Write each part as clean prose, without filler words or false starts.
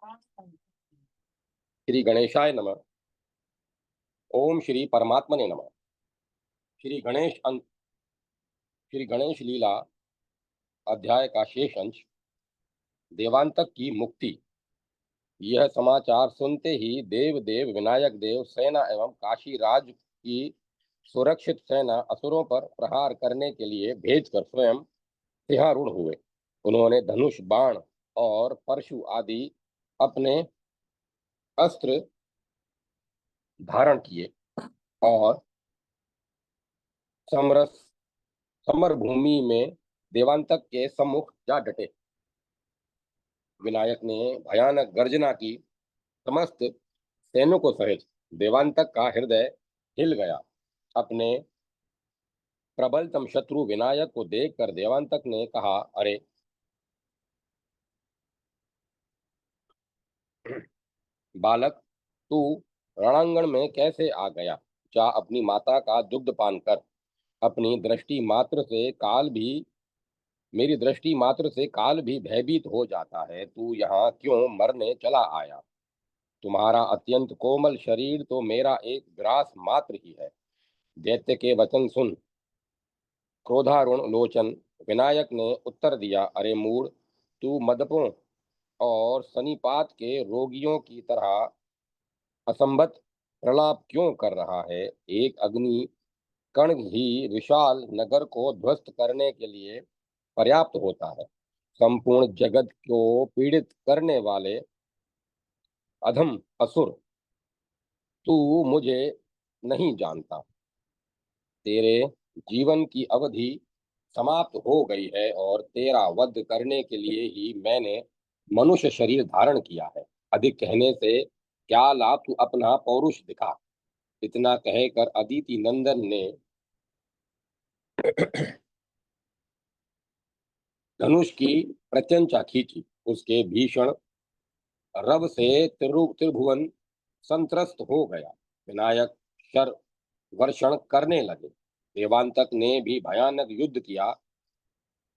श्री गणेशाय नमः। ओम श्री परमात्मने नमः। श्री गणेश श्री गणेश लीला अध्याय का शेष अंश, देवांतक की मुक्ति। यह समाचार सुनते ही देव देव विनायक देव सेना एवं काशी राज की सुरक्षित सेना असुरों पर प्रहार करने के लिए भेजकर स्वयं सिंहारूढ़ हुए। उन्होंने धनुष, बाण और परशु आदि अपने अस्त्र धारण किए और समरस समर भूमि में देवांतक के सम्मुख जा डटे। विनायक ने भयानक गर्जना की। समस्त सैनिकों सहित देवांतक का हृदय हिल गया। अपने प्रबलतम शत्रु विनायक को देखकर देवांतक ने कहा, अरे बालक, तू रणांगण में कैसे आ गया? जा अपनी माता का दुग्ध पान कर। अपनी दृष्टि मात्र से काल भी मेरी दृष्टि मात्र से काल भी भयभीत हो जाता है। तू यहाँ क्यों मरने चला आया? तुम्हारा अत्यंत कोमल शरीर तो मेरा एक ग्रास मात्र ही है। दैत्य के वचन सुन। क्रोधारुण लोचन विनायक ने उत्तर दिया, अरे मूढ़, तू मदपों और सनीपात के रोगियों की तरह असंबत प्रलाप क्यों कर रहा है? एक अग्नि कण ही विशाल नगर को ध्वस्त करने के लिए पर्याप्त होता है। संपूर्ण जगत को पीड़ित करने वाले अधम असुर, तू मुझे नहीं जानता। तेरे जीवन की अवधि समाप्त हो गई है और तेरा वध करने के लिए ही मैंने मनुष्य शरीर धारण किया है। अधिक कहने से क्या लाभ? तू अपना पौरुष दिखा। इतना कहकर अदिति नंदन ने धनुष की प्रत्यंचा खींची। उसके भीषण रव से त्रिभुवन संत्रस्त हो गया। विनायक शर वर्षण करने लगे। देवांतक ने भी भयानक युद्ध किया।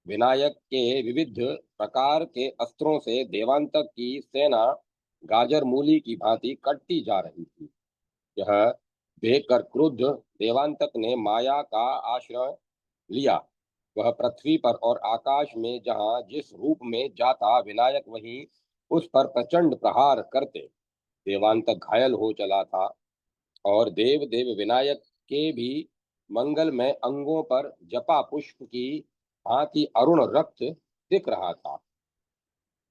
विनायक के विविध प्रकार के अस्त्रों से देवांतक की सेना गाजर मूली की भांति कटती जा रही थी। यह देखकर क्रुद्ध देवांतक ने माया का आश्रय लिया। वह पृथ्वी पर और आकाश में जहाँ जिस रूप में जाता, विनायक वहीं उस पर प्रचंड प्रहार करते। देवांतक घायल हो चला था और देव देव विनायक के भी मंगलमय अंगों पर जपा पुष्प की भांति अरुण रक्त दिख रहा था।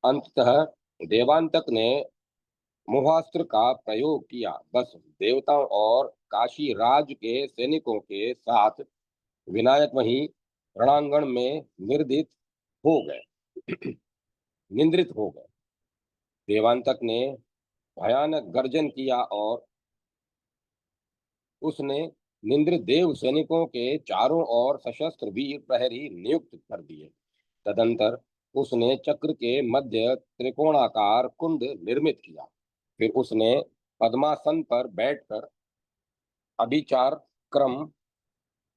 अंततः देवांतक ने मोहास्त्र का प्रयोग किया। बस देवताओं और काशी राज के सैनिकों के साथ विनायक वहीं रणांगण में हो गए निंद्रित हो गए। देवांतक ने भयानक गर्जन किया और उसने निंद्रित देव सैनिकों के चारों ओर सशस्त्र वीर प्रहरी नियुक्त कर दिए। तदंतर उसने चक्र के मध्य त्रिकोणाकार कुंड निर्मित किया। फिर उसने पद्मासन पर बैठकर अभिचार क्रम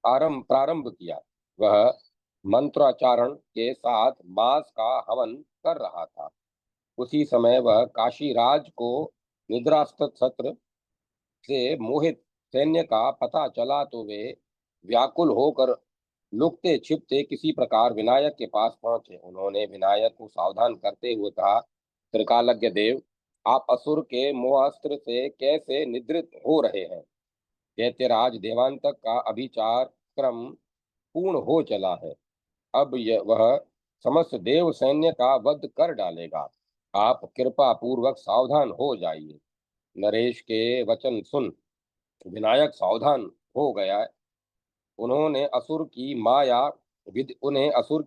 प्रारंभ किया। वह मंत्रोच्चारण के साथ मांस का हवन कर रहा था। उसी समय वह काशीराज को निद्रास्त सत्र से मोहित सैन्य का पता चला तो वे व्याकुल होकर लुकते छिपते किसी प्रकार विनायक के पास पहुंचे। उन्होंने विनायक को सावधान करते हुए कहा, त्रिकालज्ञ देव, आप असुर के मोहास्त्र से कैसे निद्रित हो रहे हैं? दैत्यराज देवांतक का अभिचार क्रम पूर्ण हो चला है। अब वह समस्त देव सैन्य का वध कर डालेगा। आप कृपा पूर्वक सावधान हो जाइए। नरेश के वचन सुन विनायक सावधान हो गया। उन्हें असुर की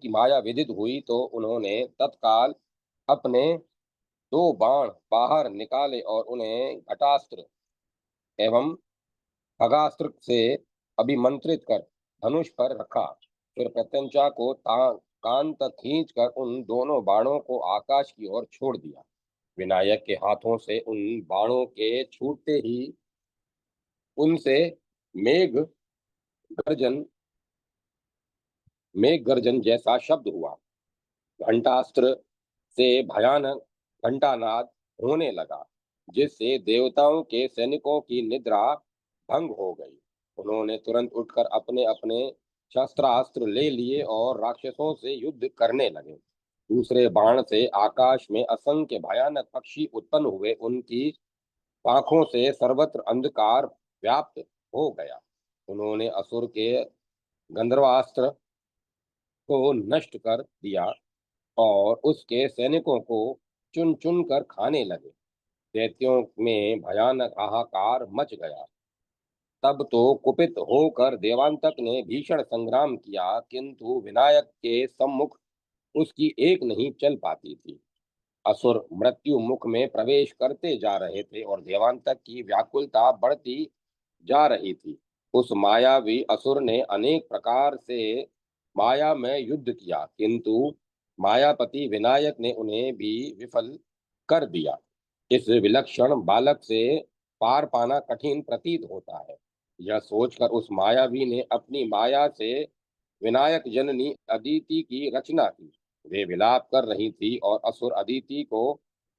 माया विदित हुई तो उन्होंने तत्काल अपने दो बाण बाहर निकाले और उन्हें घटास्त्र एवं खगास्त्र से अभिमंत्रित कर धनुष पर रखा। फिर प्रत्यंचा को कान तक खींचकर उन दोनों बाणों को आकाश की ओर छोड़ दिया। विनायक के हाथों से उन बाणों के छूटते ही उनसे मेघ गर्जन मेघ गर्जन जैसा शब्द हुआ। घंटास्त्र से भयानक घंटानाद होने लगा, जिससे देवताओं के सैनिकों की निद्रा भंग हो गई। उन्होंने तुरंत उठकर अपने अपने शस्त्रास्त्र ले लिए और राक्षसों से युद्ध करने लगे। दूसरे बाण से आकाश में असंख्य भयानक पक्षी उत्पन्न हुए, उनकी आंखों से सर्वत्र अंधकार व्याप्त हो गया। उन्होंने असुर के गंधर्वास्त्र को नष्ट कर दिया और उसके सैनिकों को चुन चुन कर खाने लगे। दैत्यों में भयानक हाहाकार मच गया। तब तो कुपित होकर देवांतक ने भीषण संग्राम किया, किंतु विनायक के सम्मुख उसकी एक नहीं चल पाती थी। असुर मृत्यु मुख में प्रवेश करते जा रहे थे और देवांतक की व्याकुलता बढ़ती जा रही थी। उस मायावी असुर ने अनेक प्रकार से माया में युद्ध किया, किंतु मायापति विनायक ने उन्हें भी विफल कर दिया। इस विलक्षण बालक से पार पाना कठिन प्रतीत होता है। यह सोचकर उस मायावी ने अपनी माया से विनायक जननी अदिति की रचना की। वे विलाप कर रही थी और असुर अदिति को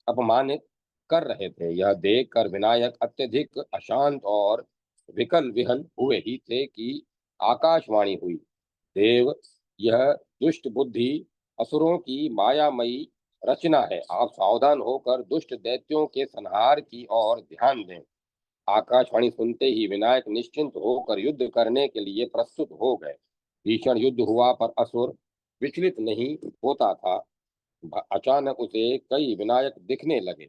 अपमानित कर रहे थे। यह देखकर विनायक अत्यधिक अशांत और विकल विहल हुए ही थे कि आकाशवाणी हुई, देव, यह दुष्ट बुद्धि असुरों की मायामयी रचना है। आप सावधान होकर दुष्ट दैत्यों के संहार की ओर ध्यान दें। आकाशवाणी सुनते ही विनायक निश्चिंत होकर युद्ध करने के लिए प्रस्तुत हो गए। भीषण युद्ध हुआ, पर असुर विचलित नहीं होता था। अचानक उसे कई विनायक दिखने लगे।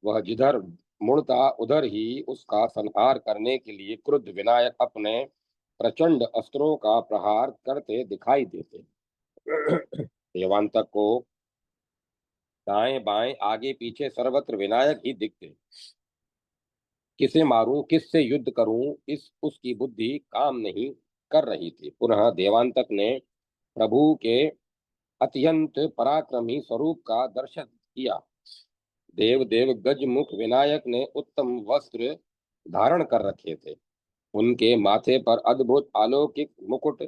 वह जिधर मुड़ता उधर ही उसका संहार करने के लिए क्रुद्ध विनायक अपने प्रचंड अस्त्रों का प्रहार करते दिखाई देते। देवांतक को दाएं बाएं आगे पीछे सर्वत्र विनायक ही दिखते। किसे मारूं, किससे युद्ध करूं, इस उसकी बुद्धि काम नहीं कर रही थी। पुनः देवांतक ने प्रभु के अत्यंत पराक्रमी स्वरूप का दर्शन किया। देव देव गजमुख विनायक ने उत्तम वस्त्र धारण कर रखे थे। उनके माथे पर अद्भुत अलौकिक मुकुट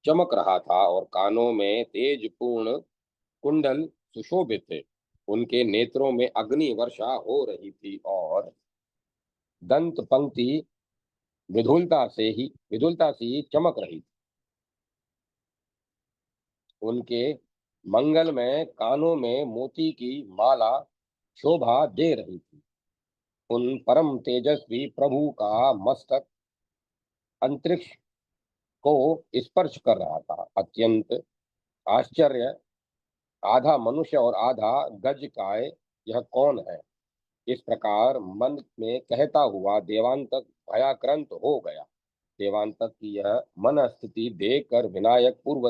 चमक रहा था और कानों में तेजपूर्ण कुंडल सुशोभित थे। उनके नेत्रों में अग्नि वर्षा हो रही थी और दंत पंक्ति विधुलता से ही चमक रही थी। उनके मंगलमय कानों में मोती की माला शोभा दे रही थी। उन परम तेजस्वी प्रभु का मस्तक अंतरिक्ष को स्पर्श कर रहा था। अत्यंत आश्चर्य, आधा मनुष्य और आधा गज काय, यह कौन है? इस प्रकार मन में कहता हुआ देवांतक भयाक्रांत हो गया। देवांतक की यह मन स्थिति देखकर विनायक पूर्व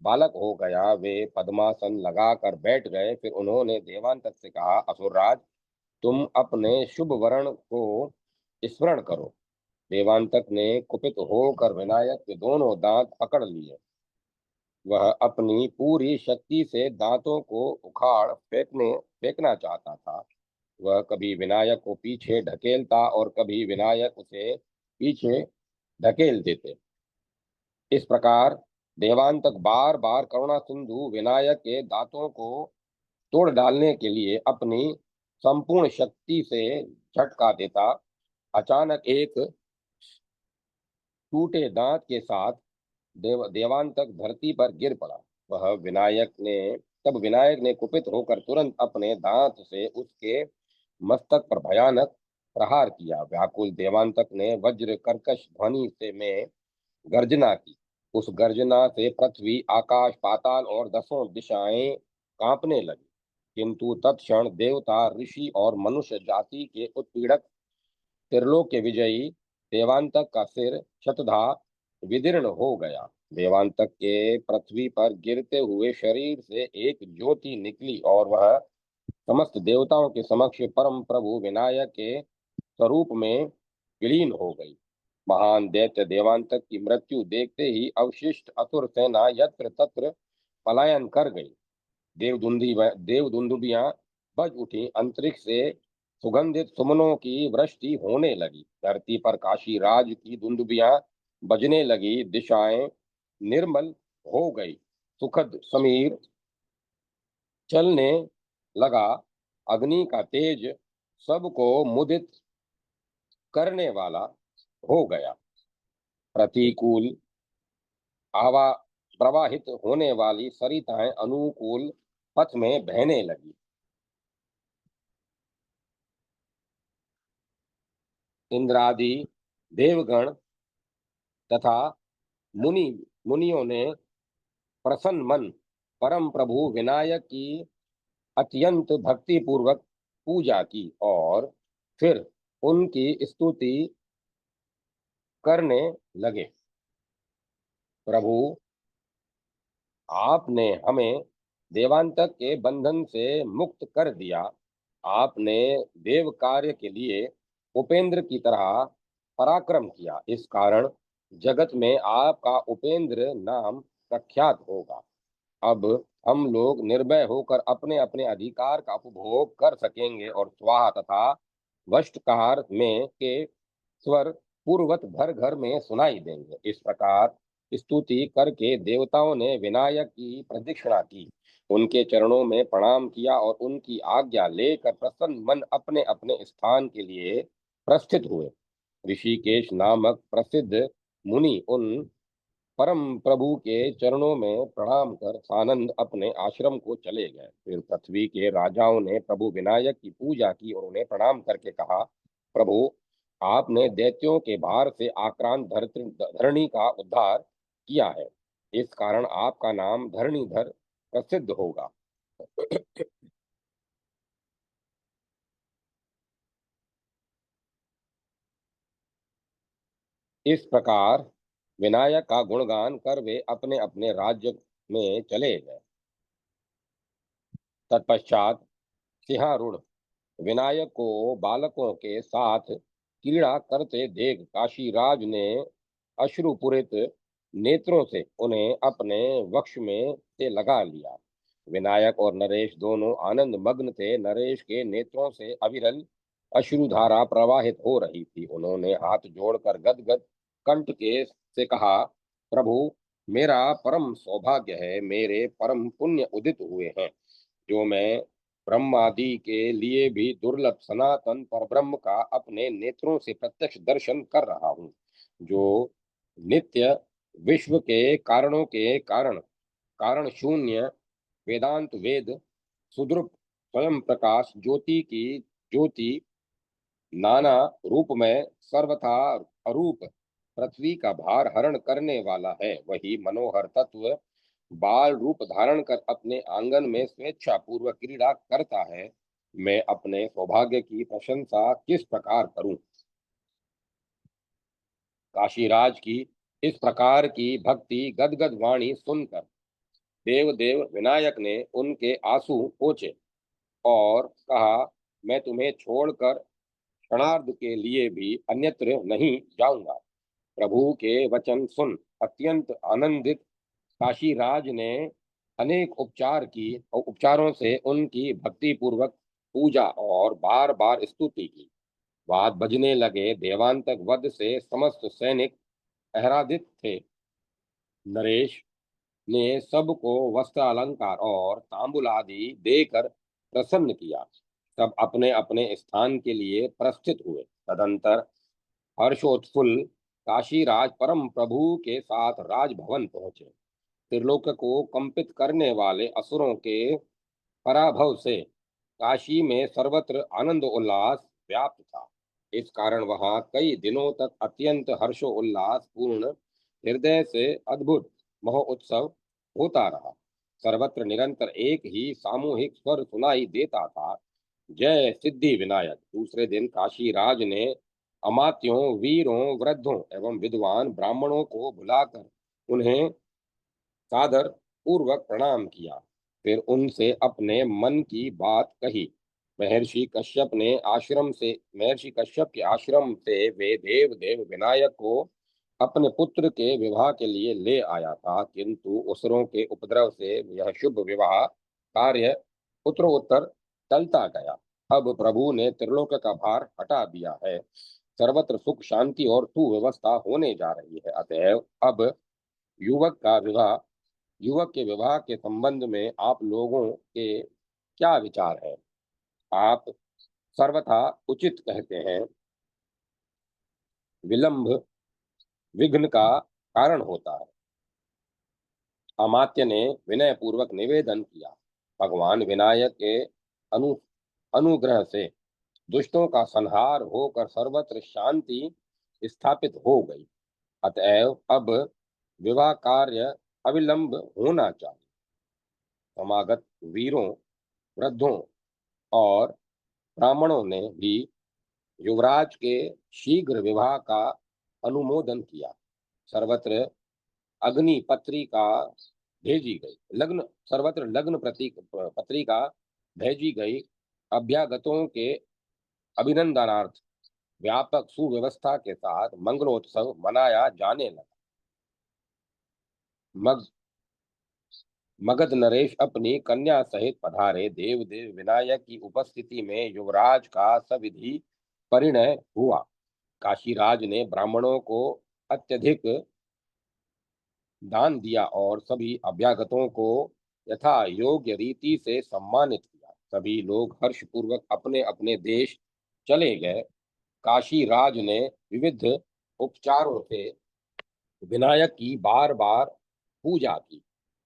बालक हो गया। वे पद्मासन लगाकर बैठ गए। फिर उन्होंने देवांतक से कहा, असुरराज, तुम अपने शुभ वर्ण को स्मरण करो। देवांतक ने कुपित होकर विनायक के दोनों दांत पकड़ लिए। वह अपनी पूरी शक्ति से दांतों को उखाड़ फेंकना चाहता था। वह कभी विनायक को पीछे ढकेलता और कभी विनायक उसे पीछे ढकेल देते। इस प्रकार देवांतक बार बार करुणा सिंधु विनायक के दांतों को तोड़ डालने के लिए अपनी संपूर्ण शक्ति से झटका देता। अचानक एक टूटे दांत के साथ देवांतक धरती पर गिर पड़ा। वह विनायक ने कुपित होकर तुरंत अपने दांत से उसके मस्तक पर भयानक प्रहार किया। व्याकुल देवांतक ने वज्र कर्कश ध्वनि से में गर्जना की। उस गर्जना से पृथ्वी, आकाश, पाताल और दसों दिशाएं कांपने लगी। किंतु तत्क्षण देवता, ऋषि और मनुष्य जाति के उत्पीड़क त्रिलोक के विजयी देवांतक का सिर शतधा विदीर्ण हो गया। देवांतक के पृथ्वी पर गिरते हुए शरीर से एक ज्योति निकली और वह समस्त देवताओं के समक्ष परम प्रभु विनायक के स्वरूप में विलीन हो गई। महान दैत्य देवांतक की मृत्यु देखते ही अवशिष्ट असुर सेना यत्र तत्र पलायन कर गई। देवदुंदुभियां बज उठी। अंतरिक्ष से सुगंधित सुमनों की वृष्टि होने लगी। धरती पर काशी राज की दुंदुभियां बजने लगी। दिशाएं निर्मल हो गई। सुखद समीर चलने लगा। अग्नि का तेज सबको मुदित करने वाला हो गया। प्रतिकूल आवा प्रवाहित होने वाली सरिताएं अनुकूल पथ में बहने लगी। इंद्रादि देवगण तथा मुनि मुनियों ने प्रसन्न मन परम प्रभु विनायक की अत्यंत भक्ति पूर्वक पूजा की और फिर उनकी स्तुति करने लगे। प्रभु, आपने हमें देवांतक के बंधन से मुक्त कर दिया। आपने देव कार्य के लिए उपेंद्र की तरह पराक्रम किया। इस कारण जगत में आपका उपेंद्र नाम प्रख्यात होगा। अब हम लोग निर्भय होकर अपने अपने अधिकार का उपभोग कर सकेंगे और स्वाहा तथा वष्टकार में के स्वर पूर्वत घर घर में सुनाई देंगे। इस प्रकार स्तुति करके देवताओं ने विनायक की प्रदक्षिणा की, उनके चरणों में प्रणाम किया और उनकी आज्ञा लेकर प्रसन्न मन अपने अपने स्थान के लिए प्रस्थित हुए। ऋषिकेश नामक प्रसिद्ध मुनि उन परम प्रभु के चरणों में प्रणाम कर सानंद अपने आश्रम को चले गए। फिर पृथ्वी के राजाओं ने प्रभु विनायक की पूजा की और उन्हें प्रणाम करके कहा, प्रभु, आपने दैत्यों के भार से आक्रांत धरणी का उद्धार किया है। इस कारण आपका नाम धरणीधर प्रसिद्ध होगा। इस प्रकार विनायक का गुणगान कर वे अपने अपने राज्य में चले गए। तत्पश्चात सिंहारूढ़ विनायक को बालकों के साथ क्रीड़ा करते देख काशीराज ने अश्रुपूरित नेत्रों से उन्हें अपने वक्ष में से लगा लिया। विनायक और नरेश दोनों आनंद मग्न थे। नरेश के नेत्रों से अविरल अश्रुधारा प्रवाहित हो रही थी। उन्होंने हाथ जोड़कर गदगद कंठ के से कहा, प्रभु, मेरा परम सौभाग्य है, मेरे परम पुण्य उदित हुए हैं, जो मैं ब्रह्मादि के लिए भी दुर्लभ सनातन परब्रह्म का अपने नेत्रों से प्रत्यक्ष दर्शन कर रहा हूँ, जो नित्य विश्व के कारणों के कारण शून्य वेदांत वेद सुदृढ़ स्वयं प्रकाश ज्योति की ज्योति नाना रूप में सर्वथा अरूप पृथ्वी का भार हरण करने वाला है। वही मनोहर तत्व बाल रूप धारण कर अपने आंगन में स्वेच्छा पूर्वक क्रीड़ा करता है। मैं अपने सौभाग्य की प्रशंसा किस प्रकार करूं। काशीराज की इस प्रकार की भक्ति गदगद वाणी सुनकर देव देव विनायक ने उनके आंसू पोंछे और कहा, मैं तुम्हें छोड़कर क्षणार्ध के लिए भी अन्यत्र नहीं जाऊंगा। प्रभु के वचन सुन अत्यंत आनंदित काशीराज ने अनेक उपचारों से उनकी भक्ति पूर्वक पूजा और बार बार स्तुति की। वाद बजने लगे। देवांतक वध से समस्त सैनिक आहरादित थे। नरेश ने सबको वस्त्र अलंकार और तांबुल आदि देकर प्रसन्न किया। सब अपने अपने स्थान के लिए प्रस्थित हुए। तदंतर हर्षोत्फुल्ल काशीराज परम प्रभु के साथ राजभवन पहुंचे। त्रिलोक को कंपित करने वाले असुरों के पराभव से काशी में सर्वत्र आनंद उल्लास व्याप्त था। इस कारण वहां कई दिनों तक अत्यंत हर्षोल्लास पूर्ण हृदय से अद्भुत महोत्सव होता रहा। सर्वत्र निरंतर एक ही सामूहिक स्वर सुनाई देता था, जय सिद्धि विनायक। दूसरे दिन काशीराज ने अमात्यों, वीरों, वृद्धों एवं विद्वान ब्राह्मणों को बुलाकर उन्हें सादर पूर्वक प्रणाम किया। फिर उनसे अपने मन की बात कही। महर्षि कश्यप के आश्रम से वे देव देव विनायक को अपने पुत्र के विवाह के लिए ले आया था, किंतु असुरों के उपद्रव से यह शुभ विवाह कार्य उत्तरोत्तर टलता गया। अब प्रभु ने त्रिलोक का भार हटा दिया है। सर्वत्र सुख शांति और सुव्यवस्था होने जा रही है। अतएव अब युवक का विवाह युवक के विवाह के संबंध में आप लोगों के क्या विचार है। आप सर्वथा उचित कहते हैं। विलंब विघ्न का कारण होता है। अमात्य ने विनय पूर्वक निवेदन किया, भगवान विनायक के अनु अनुग्रह से दुष्टों का संहार होकर सर्वत्र शांति स्थापित हो गई। अतएव अब विवाह कार्य अविलंब होना चाहिए। समागत वीरों, वृद्धों और ब्राह्मणों ने भी युवराज के शीघ्र विवाह का अनुमोदन किया। सर्वत्र अग्नि पत्रिका भेजी गई लग्न सर्वत्र लग्न प्रतीक पत्रिका भेजी गई। अभ्यागतों के अभिनंदनार्थ व्यापक सुव्यवस्था के साथ मंगलोत्सव मनाया जाने लगा। मग मगध नरेश अपनी कन्या सहित पधारे। देव देव विनायक की उपस्थिति में युवराज का सविधि परिणय हुआ। काशीराज ने ब्राह्मणों को अत्यधिक दान दिया और सभी अभ्यागतों को यथा योग्य रीति से सम्मानित किया। सभी लोग हर्षपूर्वक अपने अपने देश चले गए। काशीराज ने विविध उपचारों से विनायक की बार बार पूजा की,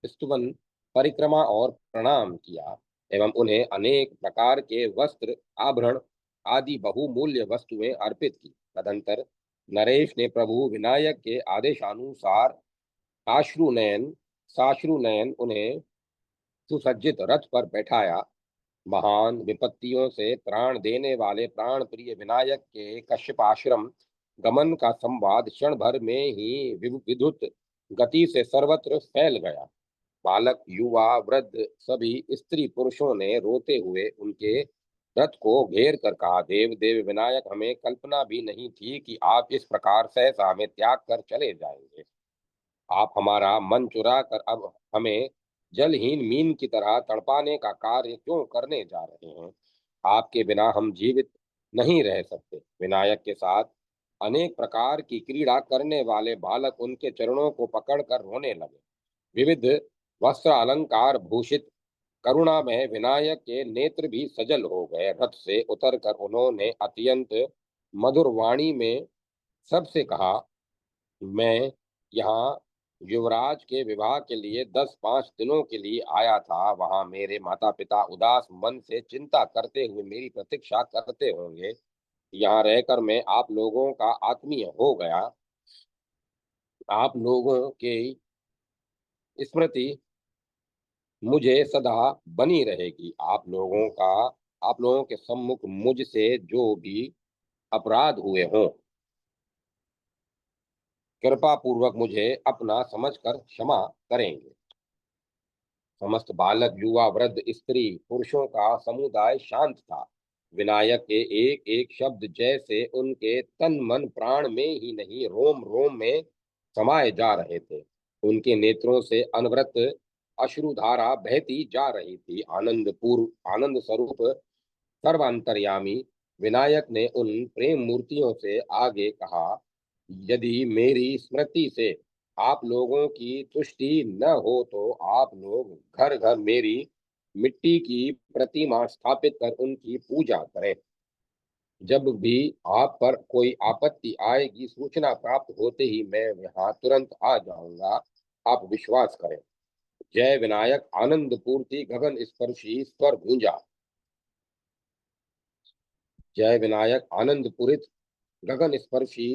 स्तुवन, परिक्रमा और प्रणाम किया एवं उन्हें अनेक प्रकार के वस्त्र, आभरण आदि बहुमूल्य वस्तुएं अर्पित की। तदंतर नरेश ने प्रभु विनायक के आदेशानुसार आश्रुनयन साश्रुनयन उन्हें सुसज्जित रथ पर बैठाया। महान विपत्तियों से त्राण देने वाले प्राण प्रिय विनायक के कश्यपाश्रम गमन का संवाद क्षण भर में ही विद्युत गति से सर्वत्र फैल गया। बालक, युवा, वृद्ध सभी स्त्री पुरुषों ने रोते हुए उनके रथ को घेर कर कहा, देव देव विनायक, हमें कल्पना भी नहीं थी कि आप इस प्रकार सहसा हमें त्याग कर चले जाएंगे। आप हमारा मन चुरा कर अब हमें जलहीन मीन की तरह तड़पाने का कार्य क्यों करने जा रहे हैं? आपके बिना हम जीवित नहीं रह सकते। विनायक के साथ अनेक प्रकार की क्रीड़ा करने वाले बालक उनके चरणों को पकड़कर रोने लगे। विविध वस्त्र अलंकार भूषित करुणामय विनायक के नेत्र भी सजल हो गए। रथ से उतरकर उन्होंने अत्यंत मधुर वाणी में सबसे कहा, मैं यहाँ युवराज के विवाह के लिए 10-5 दिनों के लिए आया था। वहां मेरे माता पिता उदास मन से चिंता करते हुए मेरी प्रतीक्षा करते होंगे। यहाँ रहकर मैं आप लोगों का आत्मीय हो गया। आप लोगों की स्मृति मुझे सदा बनी रहेगी। आप लोगों के सम्मुख मुझसे जो भी अपराध हुए हों, कृपा पूर्वक मुझे अपना समझकर क्षमा करेंगे। समस्त बालक, युवा, वृद्ध, स्त्री पुरुषों का समुदाय शांत था। विनायक के एक एक शब्द जैसे उनके तन मन प्राण में ही नहीं, रोम रोम में समाये जा रहे थे। उनके नेत्रों से अनवरत अश्रुधारा बहती जा रही थी। आनंद स्वरूप सर्वांतर्यामी विनायक ने उन प्रेम मूर्तियों से आगे कहा, यदि मेरी स्मृति से आप लोगों की तुष्टि न हो तो आप लोग घर घर मेरी मिट्टी की प्रतिमा स्थापित कर उनकी पूजा करें। जब भी आप पर कोई आपत्ति आएगी, सूचना प्राप्त होते ही मैं यहाँ तुरंत आ जाऊंगा। आप विश्वास करें। जय विनायक आनंद पूर्ति गगन स्पर्शी स्वर गूंजा। जय विनायक आनंद पूरित गगन स्पर्शी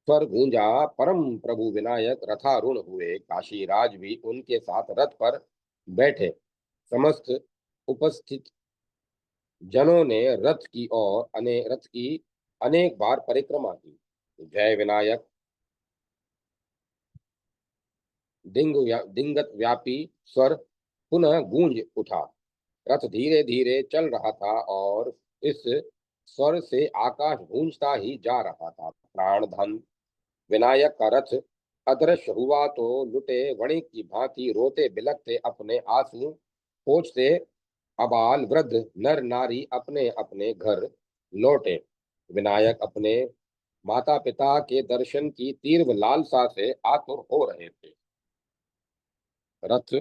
स्वर गूंजा। परम प्रभु विनायक रथारूढ़ हुए। काशीराज भी उनके साथ रथ पर बैठे। समस्त उपस्थित जनों ने रथ की अनेक बार परिक्रमा की। जय विनायक दिंगत व्यापी स्वर पुनः गूंज उठा। रथ धीरे धीरे चल रहा था और इस स्वर से आकाश गूंजता ही जा रहा था। प्राण धन विनायक का रथ अदृश्य हुआ तो लुटे वणिक की भांति रोते बिलखते अपने आंसू पोंछते अबाल वृद्ध नर नारी अपने अपने घर लौटे। विनायक अपने माता पिता के दर्शन की तीव्र लालसा से आतुर हो रहे थे। रथ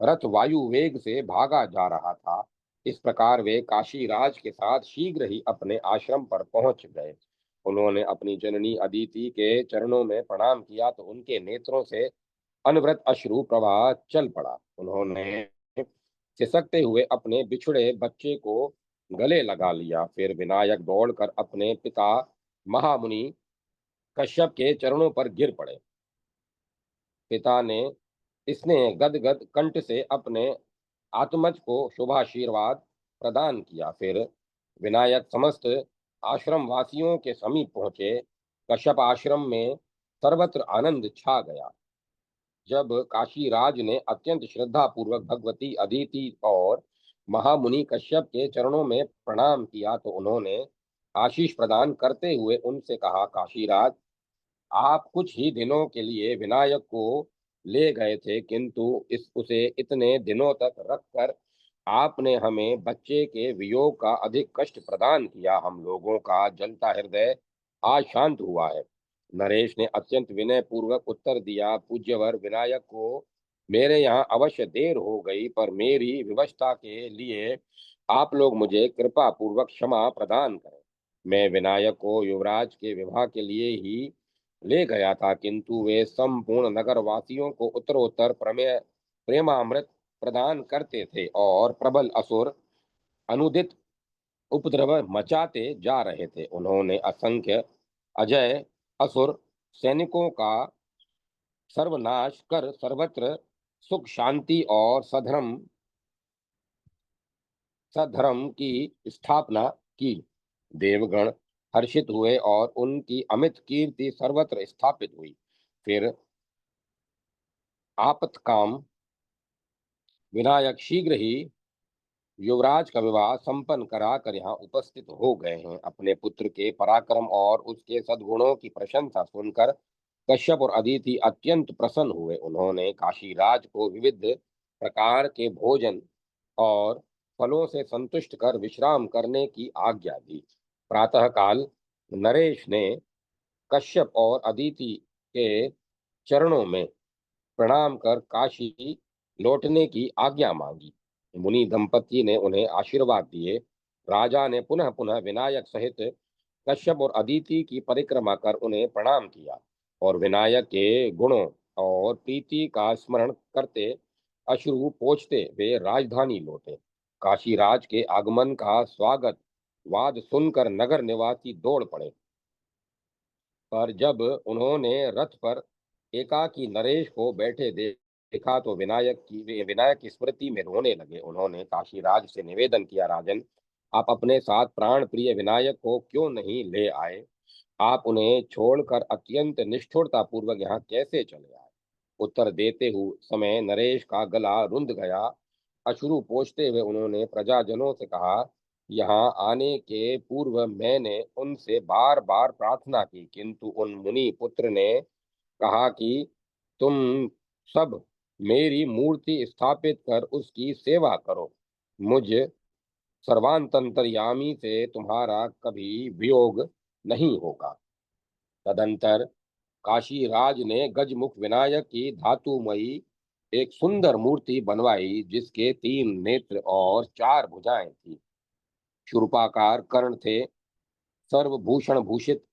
रथ वायु वेग से भागा जा रहा था। इस प्रकार वे काशीराज के साथ शीघ्र ही अपने आश्रम पर पहुंच गए। उन्होंने अपनी जननी अदिति के चरणों में प्रणाम किया तो उनके नेत्रों से अनवरत अश्रु प्रवाह चल पड़ा। उन्होंने सिसकते हुए अपने बिछुड़े बच्चे को गले लगा लिया। फिर विनायक दौड़कर अपने पिता महामुनि कश्यप के चरणों पर गिर पड़े। पिता ने स्नेह गदगद कंठ से अपने आत्मज को शुभाशीर्वाद प्रदान किया। फिर विनायक समस्त आश्रम वासियों के समीप पहुंचे। कश्यप आश्रम में सर्वत्र आनंद छा गया। जब काशीराज ने अत्यंत श्रद्धा पूर्वक भगवती अदिति और महामुनि कश्यप के चरणों में प्रणाम किया तो उन्होंने आशीष प्रदान करते हुए उनसे कहा, काशीराज, आप कुछ ही दिनों के लिए विनायक को ले गए थे, किंतु इस उसे इतने दिनों तक रखकर आपने हमें बच्चे के वियोग का अधिक कष्ट प्रदान किया। हम लोगों का जलता हृदय आज शांत हुआ है। नरेश ने अत्यंत विनय पूर्वक उत्तर दिया, पूज्यवर विनायक को मेरे यहाँ अवश्य देर हो गई, पर मेरी विवशता के लिए आप लोग मुझे कृपा पूर्वक क्षमा प्रदान करें। मैं विनायक को युवराज के विवाह के लिए ही ले गया था, किंतु वे संपूर्ण नगर वासियों को उत्तरोत्तर प्रमेय प्रेमामृत प्रदान करते थे और प्रबल असुर अनुदित उपद्रव मचाते जा रहे थे। उन्होंने असंख्य अजय असुर सैनिकों का सर्वनाश कर सर्वत्र सुख शांति और सधर्म की स्थापना की। देवगण हर्षित हुए और उनकी अमित कीर्ति सर्वत्र स्थापित हुई। फिर आपत्काम विनायक शीघ्र ही युवराज का विवाह संपन्न कराकर यहाँ उपस्थित हो गए हैं। अपने पुत्र के पराक्रम और उसके सद्गुणों की प्रशंसा सुनकर कश्यप और अदिति अत्यंत प्रसन्न हुए। उन्होंने काशीराज को विविध प्रकार के भोजन और फलों से संतुष्ट कर विश्राम करने की आज्ञा दी। प्रातःकाल नरेश ने कश्यप और अदिति के चरणों में प्रणाम कर काशी लौटने की आज्ञा मांगी। मुनि दंपति ने उन्हें आशीर्वाद दिए। राजा ने पुनः पुनः विनायक सहित कश्यप और अदिति की परिक्रमा कर उन्हें प्रणाम किया और विनायक के गुणों और प्रीति का स्मरण करते अश्रु पोंछते वे राजधानी लौटे। काशीराज के आगमन का स्वागत वाद सुनकर नगर निवासी दौड़ पड़े, पर जब उन्होंने रथ पर एकाकी नरेश को बैठे देखा तो विनायक की स्मृति में रोने लगे। उन्होंने काशीराज से निवेदन किया, राजन, आप अपने साथ प्राण प्रिय विनायक को क्यों नहीं ले आए? आप उन्हें छोड़कर अत्यंत निष्ठुरता पूर्वक यहाँ कैसे चले आए? उत्तर देते हुए समय नरेश का गला रुंध गया। अश्रु पोंछते हुए उन्होंने प्रजाजनों से कहा, यहाँ आने के पूर्व मैंने उनसे बार बार प्रार्थना की, किंतु उन मुनि पुत्र ने कहा कि तुम सब मेरी मूर्ति स्थापित कर उसकी सेवा करो। मुझ सर्वांतर्यामी से तुम्हारा कभी वियोग नहीं होगा। तदंतर काशीराज ने गजमुख विनायक की धातुमयी एक सुंदर मूर्ति बनवाई, जिसके 3 नेत्र और 4 भुजाएं थी। शूर्पाकार कर्ण थे। सर्वभूषण भूषित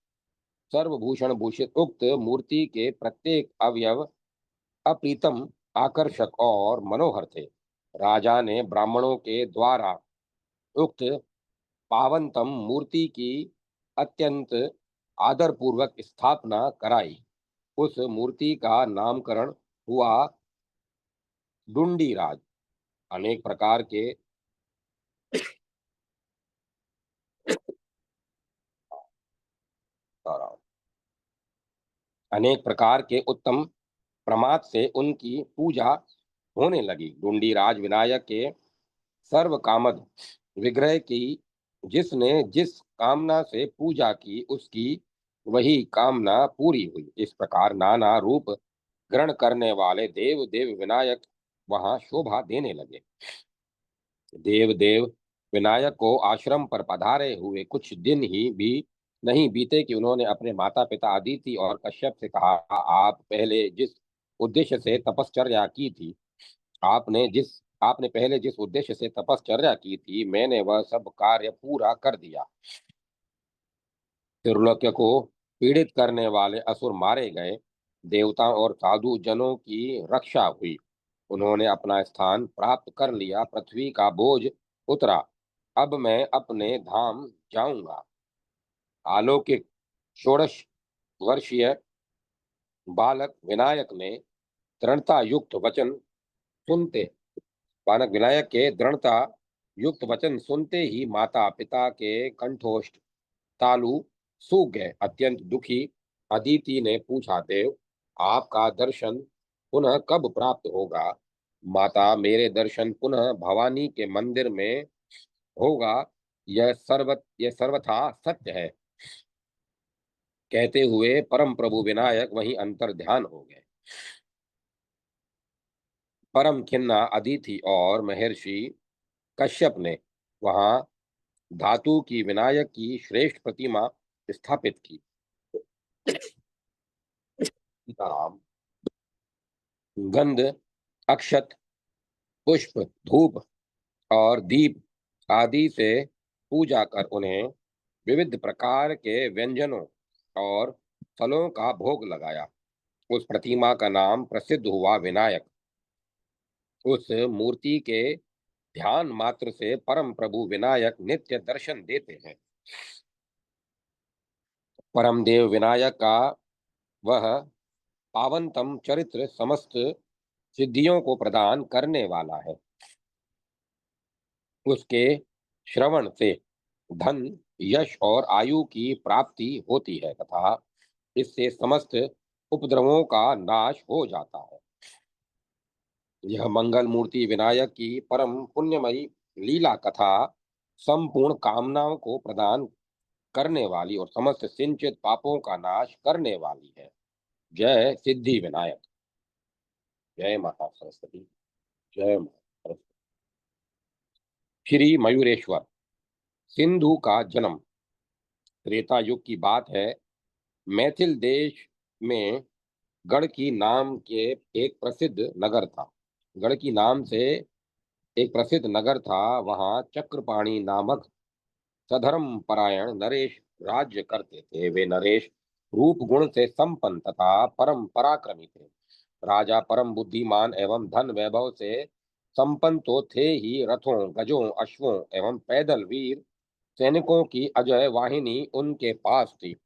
सर्वभूषण भूषित उक्त मूर्ति के प्रत्येक अवयव अप्रीतम, आकर्षक और मनोहर थे। राजा ने ब्राह्मणों के द्वारा उक्त पावनतम मूर्ति की अत्यंत आदरपूर्वक स्थापना कराई। उस मूर्ति का नामकरण हुआ डुंडीराज। अनेक प्रकार के अनेक प्रकार के उत्तम प्रमाद से उनकी पूजा होने लगी। डुंडीराज विनायक के सर्व कामद विग्रह की जिसने जिस कामना से पूजा की, उसकी वही कामना पूरी हुई। इस प्रकार नाना रूप ग्रहण करने वाले देव देव विनायक वहां शोभा देने लगे। देव देव विनायक को आश्रम पर पधारे हुए कुछ दिन ही भी नहीं बीते कि उन्होंने अपने माता पिता अदिति और कश्यप से कहा, आप पहले जिस उद्देश्य से तपश्चर्या की थी, आपने पहले जिस उद्देश्य से तपश्चर्या की थी, मैंने वह सब कार्य पूरा कर दिया। त्रिलोक्य को पीड़ित करने वाले असुर मारे गए, देवताओं और साधु जनों की रक्षा हुई। उन्होंने अपना स्थान प्राप्त कर लिया, पृथ्वी का बोझ उतरा। अब मैं अपने धाम जाऊंगा। अलौकिक 16 वर्षीय बालक विनायक ने दृढ़ता युक्त वचन सुनते बालक विनायक के दृढ़ता युक्त वचन सुनते ही माता पिता के कंठोष्ठ तालु सूख गए। अत्यंत दुखी अदिति ने पूछा, देव, आपका दर्शन पुनः कब प्राप्त होगा? माता, मेरे दर्शन पुनः भवानी के मंदिर में होगा। यह सर्वथा सत्य है। कहते हुए परम प्रभु विनायक वहीं अंतर ध्यान हो गए। परम खिन्ना अदिति और महर्षि कश्यप ने वहां धातु की विनायक की श्रेष्ठ प्रतिमा स्थापित की। सीताराम। गंध, अक्षत, पुष्प, धूप और दीप आदि से पूजा कर उन्हें विविध प्रकार के व्यंजनों और फलों का भोग लगाया। उस प्रतिमा का नाम प्रसिद्ध हुआ विनायक। उस मूर्ति के ध्यान मात्र से परम प्रभु विनायक नित्य दर्शन देते हैं। परम देव विनायक का वह पावनतम चरित्र समस्त सिद्धियों को प्रदान करने वाला है। उसके श्रवण से धन, यश और आयु की प्राप्ति होती है तथा इससे समस्त उपद्रवों का नाश हो जाता है। यह मंगल मूर्ति विनायक की परम पुण्यमयी लीला कथा संपूर्ण कामनाओं को प्रदान करने वाली और समस्त सिंचित पापों का नाश करने वाली है। जय सिद्धि विनायक। जय माता सरस्वती। जय माता सरस्वती। श्री मयूरेश्वर। सिंधु का जन्म। त्रेता युग की बात है। मैथिल देश में गढ़की नाम के एक प्रसिद्ध नगर था। गढ़की नाम से एक प्रसिद्ध नगर था। वहां चक्रपाणि नामक सधर्म परायण नरेश राज्य करते थे। वे नरेश रूप गुण से संपन्न तथा परम पराक्रमी थे। राजा परम बुद्धिमान एवं धन वैभव से संपन्न तो थे ही, रथों, गजों, अश्वों एवं पैदल वीर सैनिकों की अजय वाहिनी उनके पास थी।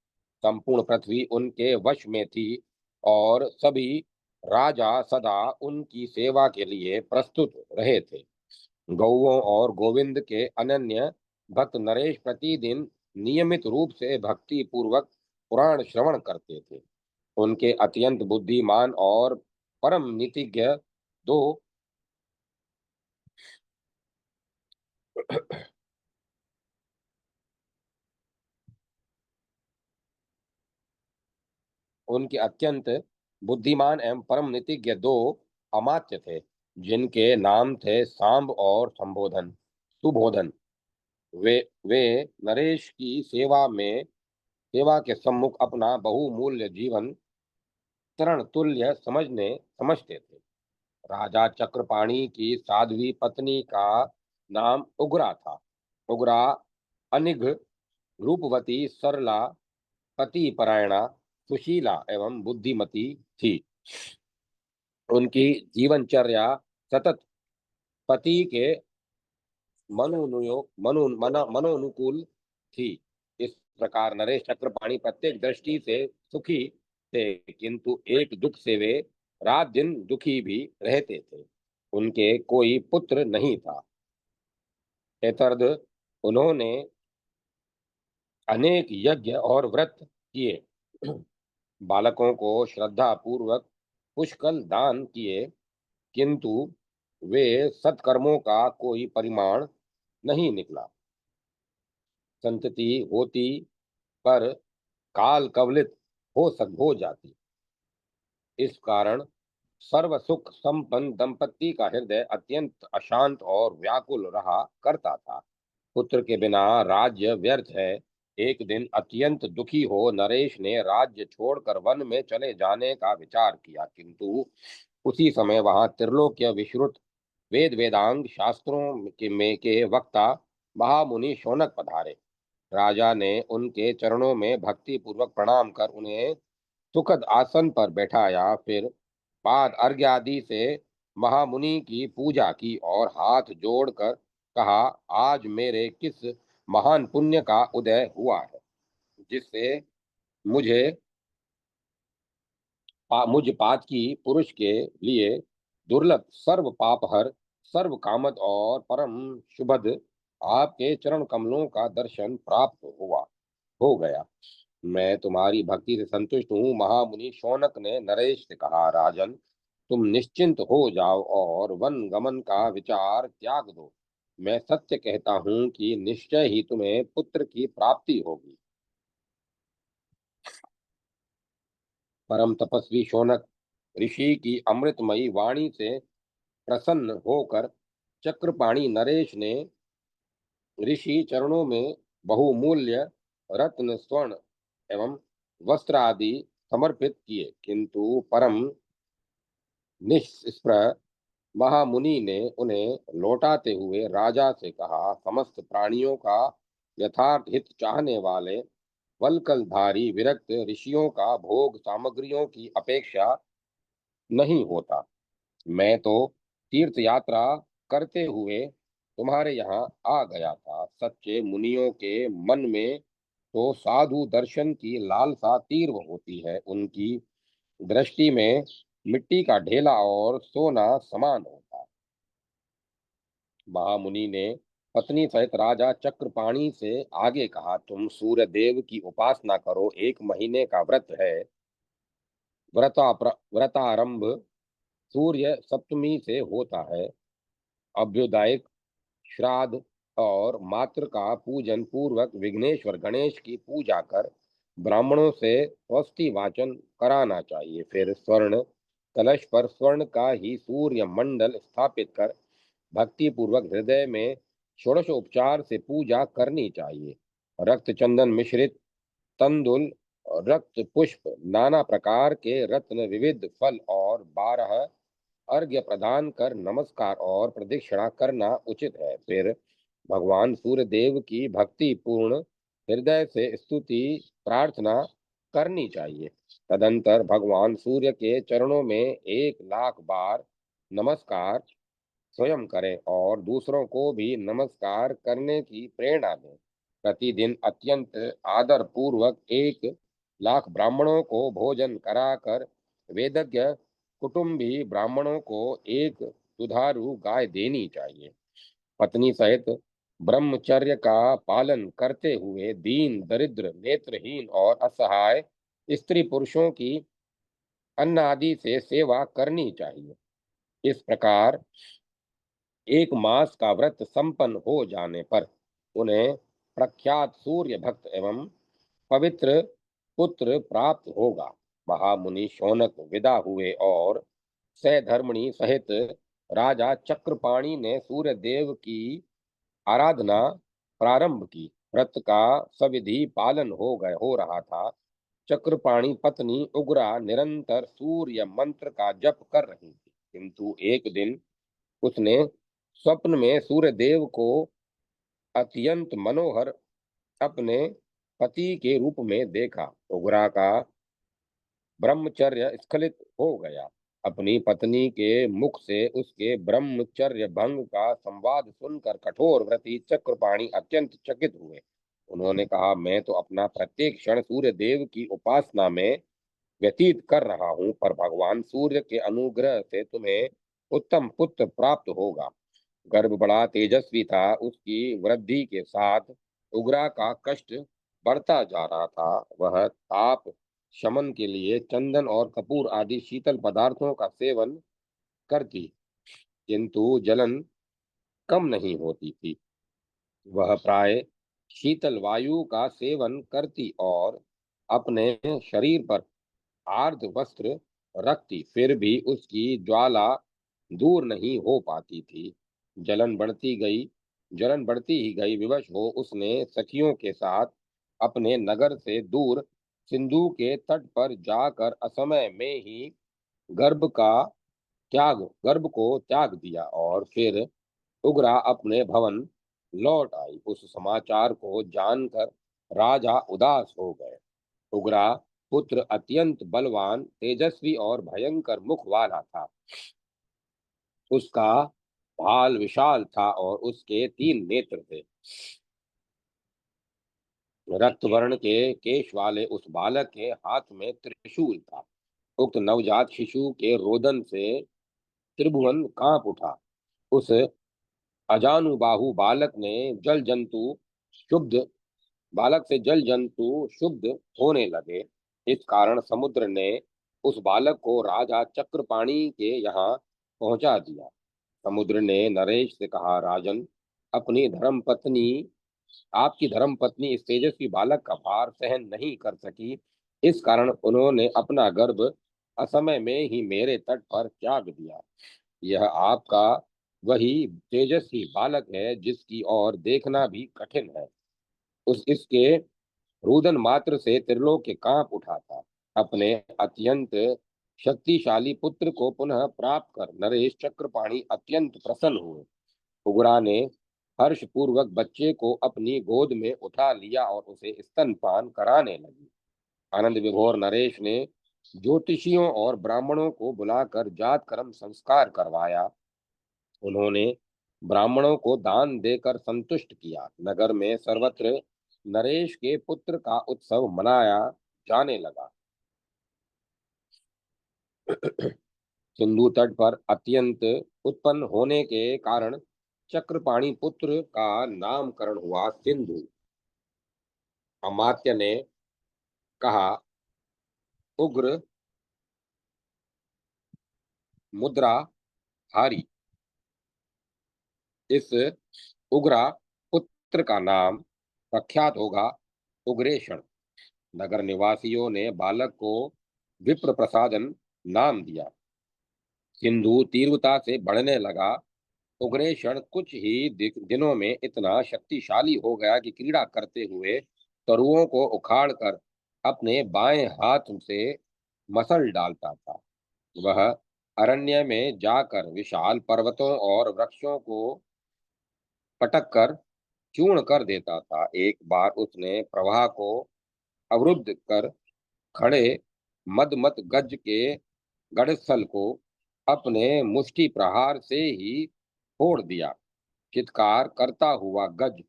संपूर्ण पृथ्वी उनके वश में थी और सभी राजा सदा उनकी सेवा के लिए प्रस्तुत रहे थे। गौओं और गोविंद के अनन्य भक्त नरेश प्रतिदिन नियमित रूप से भक्ति पूर्वक पुराण श्रवण करते थे। उनके अत्यंत बुद्धिमान और परम नीतिज्ञ दो उनके अत्यंत बुद्धिमान एवं परम नीतिज्ञ दो अमात्य थे, जिनके नाम थे सांब और संबोधन सुबोधन। वे वे नरेश की सेवा के सम्मुख अपना बहुमूल्य जीवन तरण तुल्य समझते थे। राजा चक्रपाणि की साध्वी पत्नी का नाम उग्रा था। उग्रा अनिघ, रूपवती, सरला, पति परायणा, सुशीला एवं बुद्धिमती थी। उनकी जीवनचर्या सतत पति के मनोनुकूल थी। इस प्रकार नरेश चक्रपाणि प्रत्येक दृष्टि से सुखी थे, किंतु एक दुख से वे रात दिन दुखी भी रहते थे। उनके कोई पुत्र नहीं था। एतर्द उन्होंने अनेक यज्ञ और व्रत किए। बालकों को श्रद्धा पूर्वक पुष्कल दान किए, किंतु वे सत्कर्मों का कोई परिमाण नहीं निकला। संतति होती पर काल कवलित हो जाती। इस कारण सर्व सुख संपन्न दंपति का हृदय अत्यंत अशांत और व्याकुल रहा करता था। पुत्र के बिना राज्य व्यर्थ है। एक दिन अत्यंत दुखी हो नरेश ने राज्य छोड़कर वन में चले जाने का विचार किया, किंतु उसी समय वहां त्रिलोक्य विश्रुत वेद वेदांग शास्त्रों के वक्ता महामुनि शौनक पधारे। राजा ने उनके चरणों में भक्ति पूर्वक प्रणाम कर उन्हें सुखद आसन पर बैठाया। फिर पाद अर्घ्य आदि से महामुनि की पूजा की और हाथ जोड़कर कहा, आज मेरे किस महान पुण्य का उदय हुआ है, जिससे मुझे मुझ पातकी पुरुष के लिए दुर्लभ सर्व पापहर सर्व कामद और परम शुभद आपके चरण कमलों का दर्शन प्राप्त हुआ हो गया। मैं तुम्हारी भक्ति से संतुष्ट हूँ। महामुनि शौनक ने नरेश से कहा, राजन, तुम निश्चिंत हो जाओ और वन गमन का विचार त्याग दो। मैं सत्य कहता हूँ कि निश्चय ही तुम्हें पुत्र की प्राप्ति होगी। परम तपस्वी शौनक ऋषि की अमृतमयी वाणी से प्रसन्न होकर चक्रपाणी नरेश ने ऋषि चरणों में बहुमूल्य रत्न स्वर्ण एवं वस्त्र आदि समर्पित किए, किंतु परम निष्स्पृह महामुनि ने उन्हें लौटाते हुए राजा से कहा, समस्त प्राणियों का यथार्थ हित चाहने वाले वल्कलधारी विरक्त ऋषियों का भोग सामग्रियों की अपेक्षा नहीं होता। मैं तो तीर्थ यात्रा करते हुए तुम्हारे यहाँ आ गया था। सच्चे मुनियों के मन में तो साधु दर्शन की लालसा तीव्र होती है। उनकी दृष्टि में मिट्टी का ढेला और सोना समान होता है। महामुनि ने पत्नी सहित राजा चक्रपाणी से आगे कहा, तुम सूर्य देव की उपासना करो। 1 महीने का व्रत है। व्रतारंभ सूर्य सप्तमी से होता है। अभ्युदय, श्राद्ध और मातृ का पूजन पूर्वक विघ्नेश्वर गणेश की पूजा कर ब्राह्मणों से स्वस्ति वाचन कराना चाहिए। फिर स्वर्ण कलश पर स्वर्ण का ही सूर्य मंडल स्थापित कर भक्ति पूर्वक हृदय में षोडशोपचार से पूजा करनी चाहिए। रक्त चंदन मिश्रित तंदुल, रक्त पुष्प, नाना प्रकार के रत्न, विविध फल और 12 अर्घ्य प्रदान कर नमस्कार और प्रदक्षिणा करना उचित है। फिर भगवान सूर्य देव की भक्ति पूर्ण हृदय से स्तुति प्रार्थना करनी चाहिए। तदंतर भगवान सूर्य के चरणों में 1 लाख बार नमस्कार स्वयं करें और दूसरों को भी नमस्कार करने की प्रेरणा दें। प्रतिदिन अत्यंत आदर पूर्वक 1 लाख ब्राह्मणों को भोजन कराकर वेदज्ञ कुटुंबी ब्राह्मणों को एक दुधारू गाय देनी चाहिए। पत्नी सहित ब्रह्मचर्य का पालन करते हुए दीन दरिद्र नेत्रहीन और असहाय स्त्री पुरुषों की अन्न आदि से सेवा करनी चाहिए। इस प्रकार 1 मास का व्रत संपन्न हो जाने पर उन्हें प्रख्यात सूर्य भक्त एवं पवित्र पुत्र प्राप्त होगा। महामुनि शौनक विदा हुए और सहधर्मिणी सहित राजा चक्रपाणी ने सूर्य देव की आराधना प्रारंभ की। व्रत का सविधि पालन हो रहा था। चक्रपाणी पत्नी उग्रा निरंतर सूर्य मंत्र का जप कर रही थी, किंतु एक दिन उसने स्वप्न में सूर्य देव को अत्यंत मनोहर अपने पति के रूप में देखा। उग्रा का ब्रह्मचर्य स्खलित हो गया। अपनी पत्नी के मुख से उसके ब्रह्मचर्य भंग का संवाद सुनकर कठोर व्रती चक्रपाणी अत्यंत चकित हुए। उन्होंने कहा, मैं तो अपना प्रत्येक क्षण सूर्य देव की उपासना में व्यतीत कर रहा हूँ, पर भगवान सूर्य के अनुग्रह से तुम्हें उत्तम पुत्र प्राप्त होगा। गर्भ बड़ा तेजस्वी था। उसकी वृद्धि के साथ उग्रा का कष्ट बढ़ता जा रहा था। वह ताप शमन के लिए चंदन और कपूर आदि शीतल पदार्थों का सेवन करती, किंतु जलन कम नहीं होती थी। वह प्राय शीतल वायु का सेवन करती और अपने शरीर पर आर्द्र वस्त्र रखती, फिर भी उसकी ज्वाला दूर नहीं हो पाती थी। जलन बढ़ती गई जलन बढ़ती ही गई। विवश हो उसने सखियों के साथ अपने नगर से दूर सिंधु के तट पर जाकर असमय में ही गर्भ का गर्भ को त्याग दिया और फिर उग्रा अपने भवन लौट आई। उस समाचार को जानकर राजा उदास हो गए। उग्रा पुत्र अत्यंत बलवान, तेजस्वी और भयंकर मुख वाला था। उसका भाल विशाल था और उसके 3 नेत्र थे। रक्त वर्ण के केश वाले उस बालक के हाथ में त्रिशूल था। उक्त नवजात शिशु के रोदन से त्रिभुवन कांप उठा। उस अजानुबाहु शुद्ध बालक से जल जंतु शुद्ध होने लगे। इस कारण समुद्र ने उस बालक को राजा चक्रपाणि के यहाँ पहुंचा दिया। समुद्र ने नरेश से कहा, राजन, अपनी धर्मपत्नी आपकी धर्मपत्नी इस तेजस्वी बालक का भार सहन नहीं कर सकी। इस कारण उन्होंने अपना गर्भ असमय में ही मेरे तट पर त्याग दिया। यह आपका वही तेजस्वी बालक है जिसकी ओर देखना भी कठिन है। उस इसके रुदन मात्र से त्रिलोक कांप उठा था। अपने अत्यंत शक्तिशाली पुत्र को पुनः प्राप्त कर नरेश चक्रपाणि अत्यंत प्रसन्न हुए। उग्रा ने हर्ष पूर्वक बच्चे को अपनी गोद में उठा लिया और उसे स्तनपान कराने लगी। आनंद विभोर नरेश ने ज्योतिषियों और ब्राह्मणों को बुलाकर जात कर्म संस्कार करवाया। उन्होंने ब्राह्मणों को दान देकर संतुष्ट किया। नगर में सर्वत्र नरेश के पुत्र का उत्सव मनाया जाने लगा। सिंधु तट पर अत्यंत उत्पन्न होने के कारण चक्रपाणि पुत्र का नामकरण हुआ सिंधु। अमात्य ने कहा, उग्र मुद्राधारी इस उग्रा पुत्र का नाम प्रख्यात होगा उग्रेषण। नगर निवासियों ने बालक को विप्र प्रसादन नाम दिया। सिंधु तीव्रता से बढ़ने लगा। उग्रेषण कुछ ही दिनों में इतना शक्तिशाली हो गया कि क्रीड़ा करते हुए तरुओं को उखाड़कर अपने बाएं हाथ से मसल डालता था। वह अरण्य में जाकर विशाल पर्वतों और वृक्षों को पटक कर चूर्ण कर देता था। एक बार उसने प्रवाह को अवरुद्ध कर खड़े मदमत गज के गढ़स्थल को अपने मुष्टि प्रहार से ही फोड़ दिया। चित्कार करता हुआ गज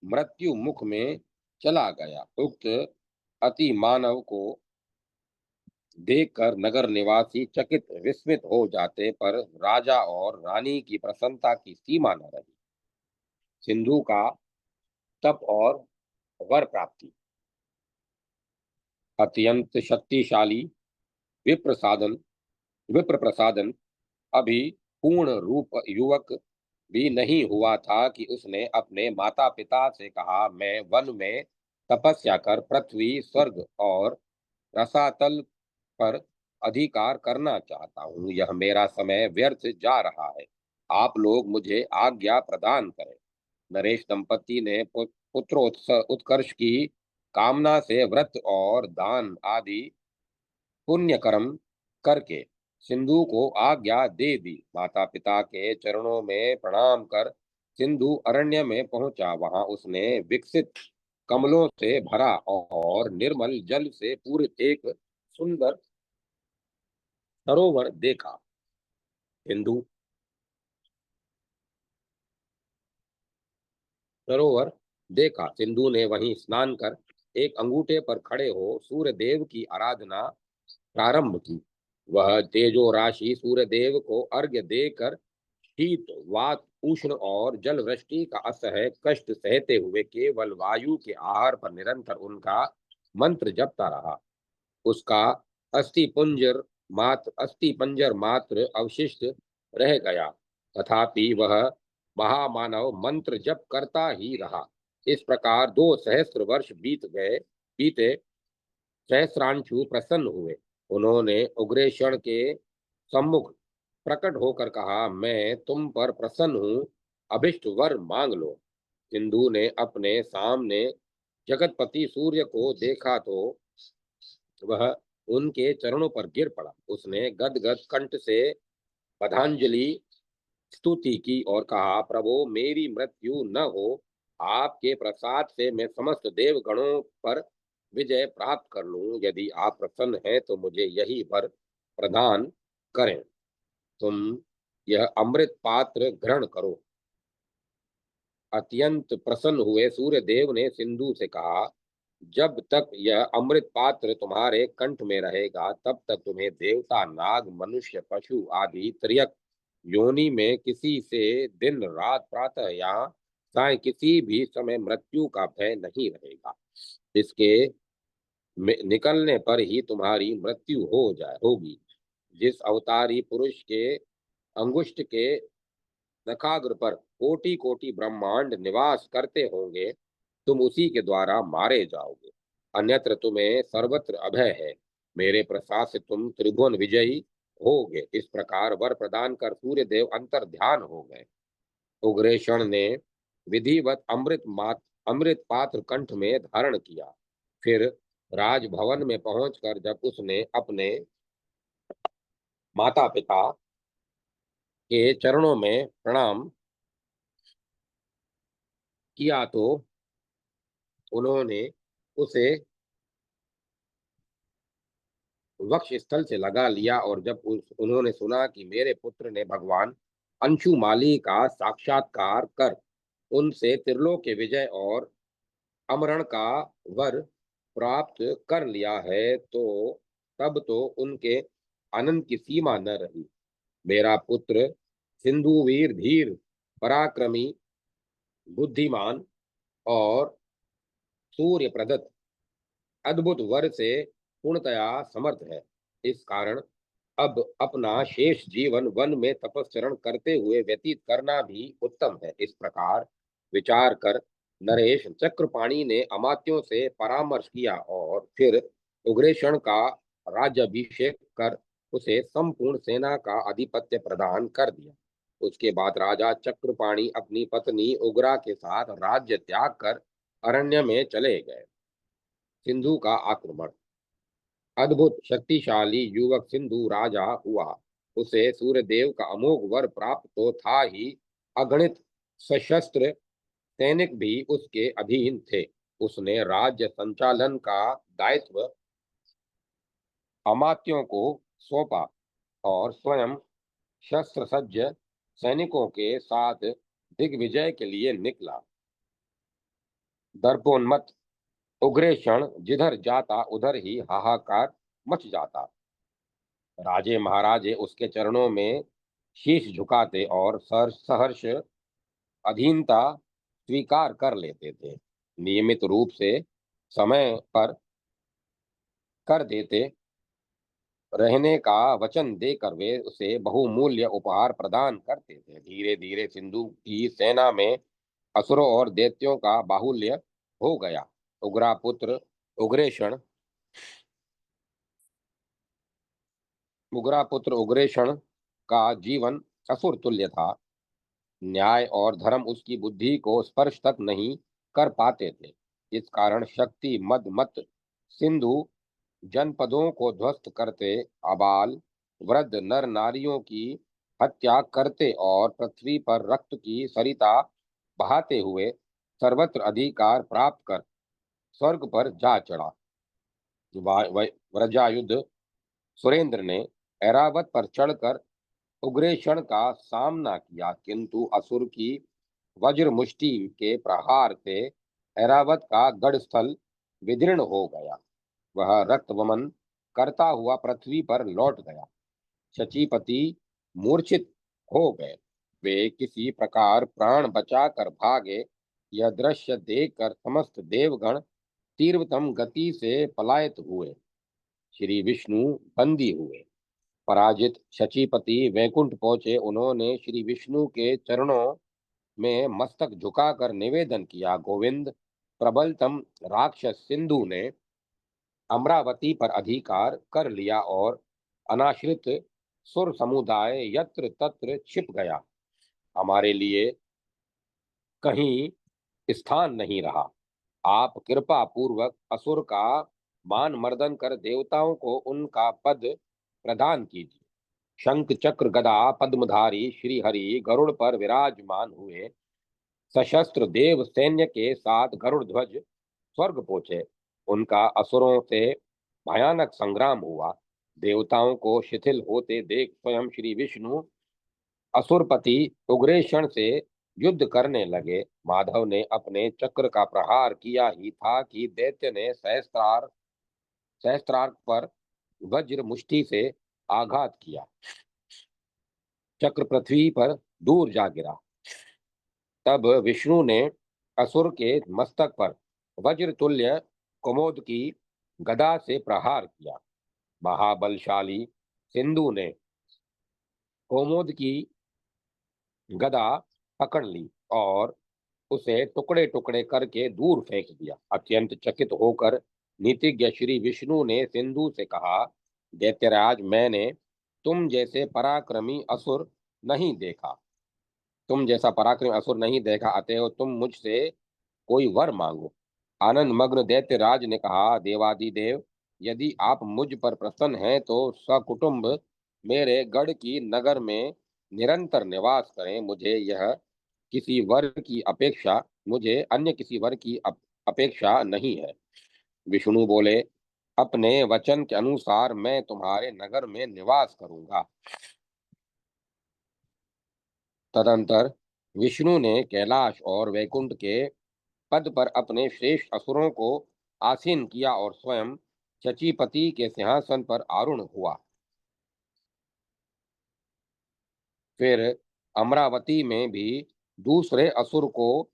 मृत्यु मुख में चला गया। उक्त अति मानव को देखकर नगर निवासी चकित विस्मित हो जाते, पर राजा और रानी की प्रसन्नता की सीमा न रही। सिंधु का तप और वर प्राप्ति। अत्यंत शक्तिशाली विप्रसादन विप्र प्रसादन अभी पूर्ण रूप युवक भी नहीं हुआ था कि उसने अपने माता पिता से कहा, मैं वन में तपस्या कर पृथ्वी, स्वर्ग और रसातल पर अधिकार करना चाहता हूँ। यह मेरा समय व्यर्थ जा रहा है। आप लोग मुझे आज्ञा प्रदान करें। नरेश दंपति ने उत्कर्ष की कामना से व्रत और दान आदि पुण्य कर्म करके सिंधु को आज्ञा दे दी। माता पिता के चरणों में प्रणाम कर सिंधु अरण्य में पहुंचा। वहां उसने विकसित कमलों से भरा और निर्मल जल से पूरित एक सुंदर सरोवर देखा। सिंधु सरोवर देखा। सिंधु ने वहीं स्नान कर एक अंगूठे पर खड़े हो सूर्य देव की आराधना प्रारंभ की। वह तेजो राशि सूर्य देव को अर्घ्य देकर शीत, वात, उष्ण और जल वृष्टि का असह्य कष्ट सहते हुए केवल वायु के आहार पर निरंतर उनका मंत्र जपता रहा। उसका अस्थि पंजर मात्र अवशिष्ट रह गया, तथापि वह महामानव मंत्र जप करता ही रहा। इस प्रकार 2 सहस्त्र वर्ष बीते। सहस्रांशु प्रसन्न हुए। उन्होंने उग्रेषण के सम्मुख प्रकट होकर कहा, मैं तुम पर प्रसन्न हूँ, अभिष्ट वर मांग लो। सिंधु ने अपने सामने जगतपति सूर्य को देखा तो वह उनके चरणों पर गिर पड़ा। उसने गदगद कंठ से पतंजलि स्तुति की और कहा, प्रभु मेरी मृत्यु न हो, आपके प्रसाद से मैं समस्त देवगणों पर विजय प्राप्त कर लूं। यदि आप प्रसन्न हैं तो मुझे यही वर प्रदान करें। तुम यह अमृत पात्र ग्रहण करो। अत्यंत प्रसन्न हुए सूर्य देव ने सिंधु से कहा, जब तक यह अमृत पात्र तुम्हारे कंठ में रहेगा तब तक तुम्हें देवता, नाग, मनुष्य, पशु आदि त्रियक योनि में किसी से दिन रात, प्रातः या साय किसी भी समय मृत्यु का भय नहीं रहेगा। इसके निकलने पर ही तुम्हारी मृत्यु हो जाए होगी। जिस अवतारी पुरुष के अंगुष्ठ के नखाग्र पर कोटि कोटि ब्रह्मांड निवास करते होंगे, तुम उसी के द्वारा मारे जाओगे। अन्यत्र तुम्हें सर्वत्र अभय है। मेरे प्रसाद से तुम त्रिभुवन विजयी होगे। इस प्रकार वर प्रदान कर सूर्य देव अंतर ध्यान हो गए। उग्रेषण ने विधिवत अमृत पात्र कंठ में धारण किया। फिर राजभवन में पहुंचकर जब उसने अपने माता पिता के चरणों में प्रणाम किया तो उन्होंने उसे वक्ष स्थल से लगा लिया। और जब उन्होंने सुना कि मेरे पुत्र ने भगवान अंशुमाली का साक्षात्कार कर उनसे त्रिलोक के विजय और अमरण का वर प्राप्त कर लिया है, तो तब तो उनके आनंद की सीमा न रही। मेरा पुत्र सिंधुवीर, धीर, पराक्रमी, बुद्धिमान और सूर्य प्रदत्त अद्भुत वर से पूर्णतया समर्थ है। इस कारण अब अपना शेष जीवन वन में तपस्चरण करते हुए व्यतीत करना भी उत्तम है। इस प्रकार विचार कर नरेश चक्रपाणि ने अमात्यों से परामर्श किया और फिर उग्रेषण का राज्याभिषेक कर उसे संपूर्ण सेना का आधिपत्य प्रदान कर दिया। उसके बाद राजा चक्रपाणि अपनी पत्नी उग्रा के साथ राज्य त्याग कर अरण्य में चले गए। सिंधु का आक्रमण। अद्भुत शक्तिशाली युवक सिंधु राजा हुआ। उसे सूर्यदेव का अमोघ वर प्राप्त तो था ही, अगणित सशस्त्र सैनिक भी उसके अधीन थे। उसने राज्य संचालन का दायित्व अमात्यों को सौंपा और स्वयं शस्त्र सज्ज सैनिकों के साथ दिग्विजय के लिए निकला। दर्पोन्मत्त उग्रेषण जिधर जाता उधर ही हाहाकार मच जाता। राजे महाराजे उसके चरणों में शीश झुकाते और सहर्ष अधीनता स्वीकार कर लेते थे। नियमित रूप से समय पर कर देते रहने का वचन देकर वे उसे बहुमूल्य उपहार प्रदान करते थे। धीरे धीरे सिंधु की सेना में असुरों और दैत्यों का बाहुल्य हो गया। उग्रा पुत्र उग्रेषण उग्रेषण का जीवन असुर तुल्य था। न्याय और धर्म उसकी बुद्धि को स्पर्श तक नहीं कर पाते थे। इस कारण शक्ति मद मत सिंधु जनपदों को ध्वस्त करते, अबाल वृद्ध नर नारियों की हत्या करते और पृथ्वी पर रक्त की सरिता बहाते हुए सर्वत्र अधिकार प्राप्त कर स्वर्ग पर जा चढ़ा। व्रजायुद्ध सुरेंद्र ने ऐरावत पर चढ़कर उग्रेषण का सामना किया, किंतु असुर की वज्र मुष्टि के प्रहार से ऐरावत का गढ़ स्थल विदीर्ण हो गया। वह रक्त वमन करता हुआ पृथ्वी पर लौट गया। शचीपति मूर्छित हो गए। वे किसी प्रकार प्राण बचाकर भागे। यह दृश्य देखकर समस्त देवगण तीव्रतम गति से पलायित हुए। श्री विष्णु बंदी हुए। पराजित शचीपति वैकुंठ पहुंचे। उन्होंने श्री विष्णु के चरणों में मस्तक झुकाकर निवेदन किया, गोविंद, प्रबलतम राक्षस सिंधु ने अमरावती पर अधिकार कर लिया और अनाश्रित सुर समुदाय यत्र तत्र छिप गया। हमारे लिए कहीं स्थान नहीं रहा। आप कृपा पूर्वक असुर का मान मर्दन कर देवताओं को उनका पद प्रदान कीजिए। शंख चक्र गदा पद्मधारी श्री हरि गरुड़ पर विराजमान हुए। सशस्त्र देव सैन्य के साथ गरुड़ ध्वज स्वर्ग पहुंचे। उनका असुरों से भयानक संग्राम हुआ। देवताओं को शिथिल होते देख स्वयं श्री विष्णु असुरपति उग्रेषण से युद्ध करने लगे। माधव ने अपने चक्र का प्रहार किया ही था कि दैत्य ने सहस्त्रार्क पर वज्र मुष्टि से आघात किया। चक्र पृथ्वी पर दूर जा गिरा। तब विष्णु ने असुर के मस्तक पर वज्र तुल्य कुमोद की गदा से प्रहार किया। महाबलशाली सिंधु ने कुमोद की गदा पकड़ ली और उसे टुकड़े टुकड़े करके दूर फेंक दिया। अत्यंत चकित होकर नीतिज्ञ श्री विष्णु ने सिंधु से कहा, दैत्यराज, मैंने तुम जैसे पराक्रमी असुर नहीं देखा। तुम जैसा पराक्रमी असुर नहीं देखा, अतएव तुम मुझसे कोई वर मांगो। आनंद मग्न दैत्यराज ने कहा, देवादिदेव, यदि आप मुझ पर प्रसन्न हैं तो सकुटुंब मेरे गढ़ की नगर में निरंतर निवास करें। मुझे अन्य किसी वर की अपेक्षा नहीं है। विष्णु बोले, अपने वचन के अनुसार मैं तुम्हारे नगर में निवास करूंगा। तदंतर विष्णु ने कैलाश और वैकुंठ के पद पर अपने श्रेष्ठ असुरों को आसीन किया और स्वयं शचीपति के सिंहासन पर आरूढ़ हुआ। फिर अमरावती में भी दूसरे असुर को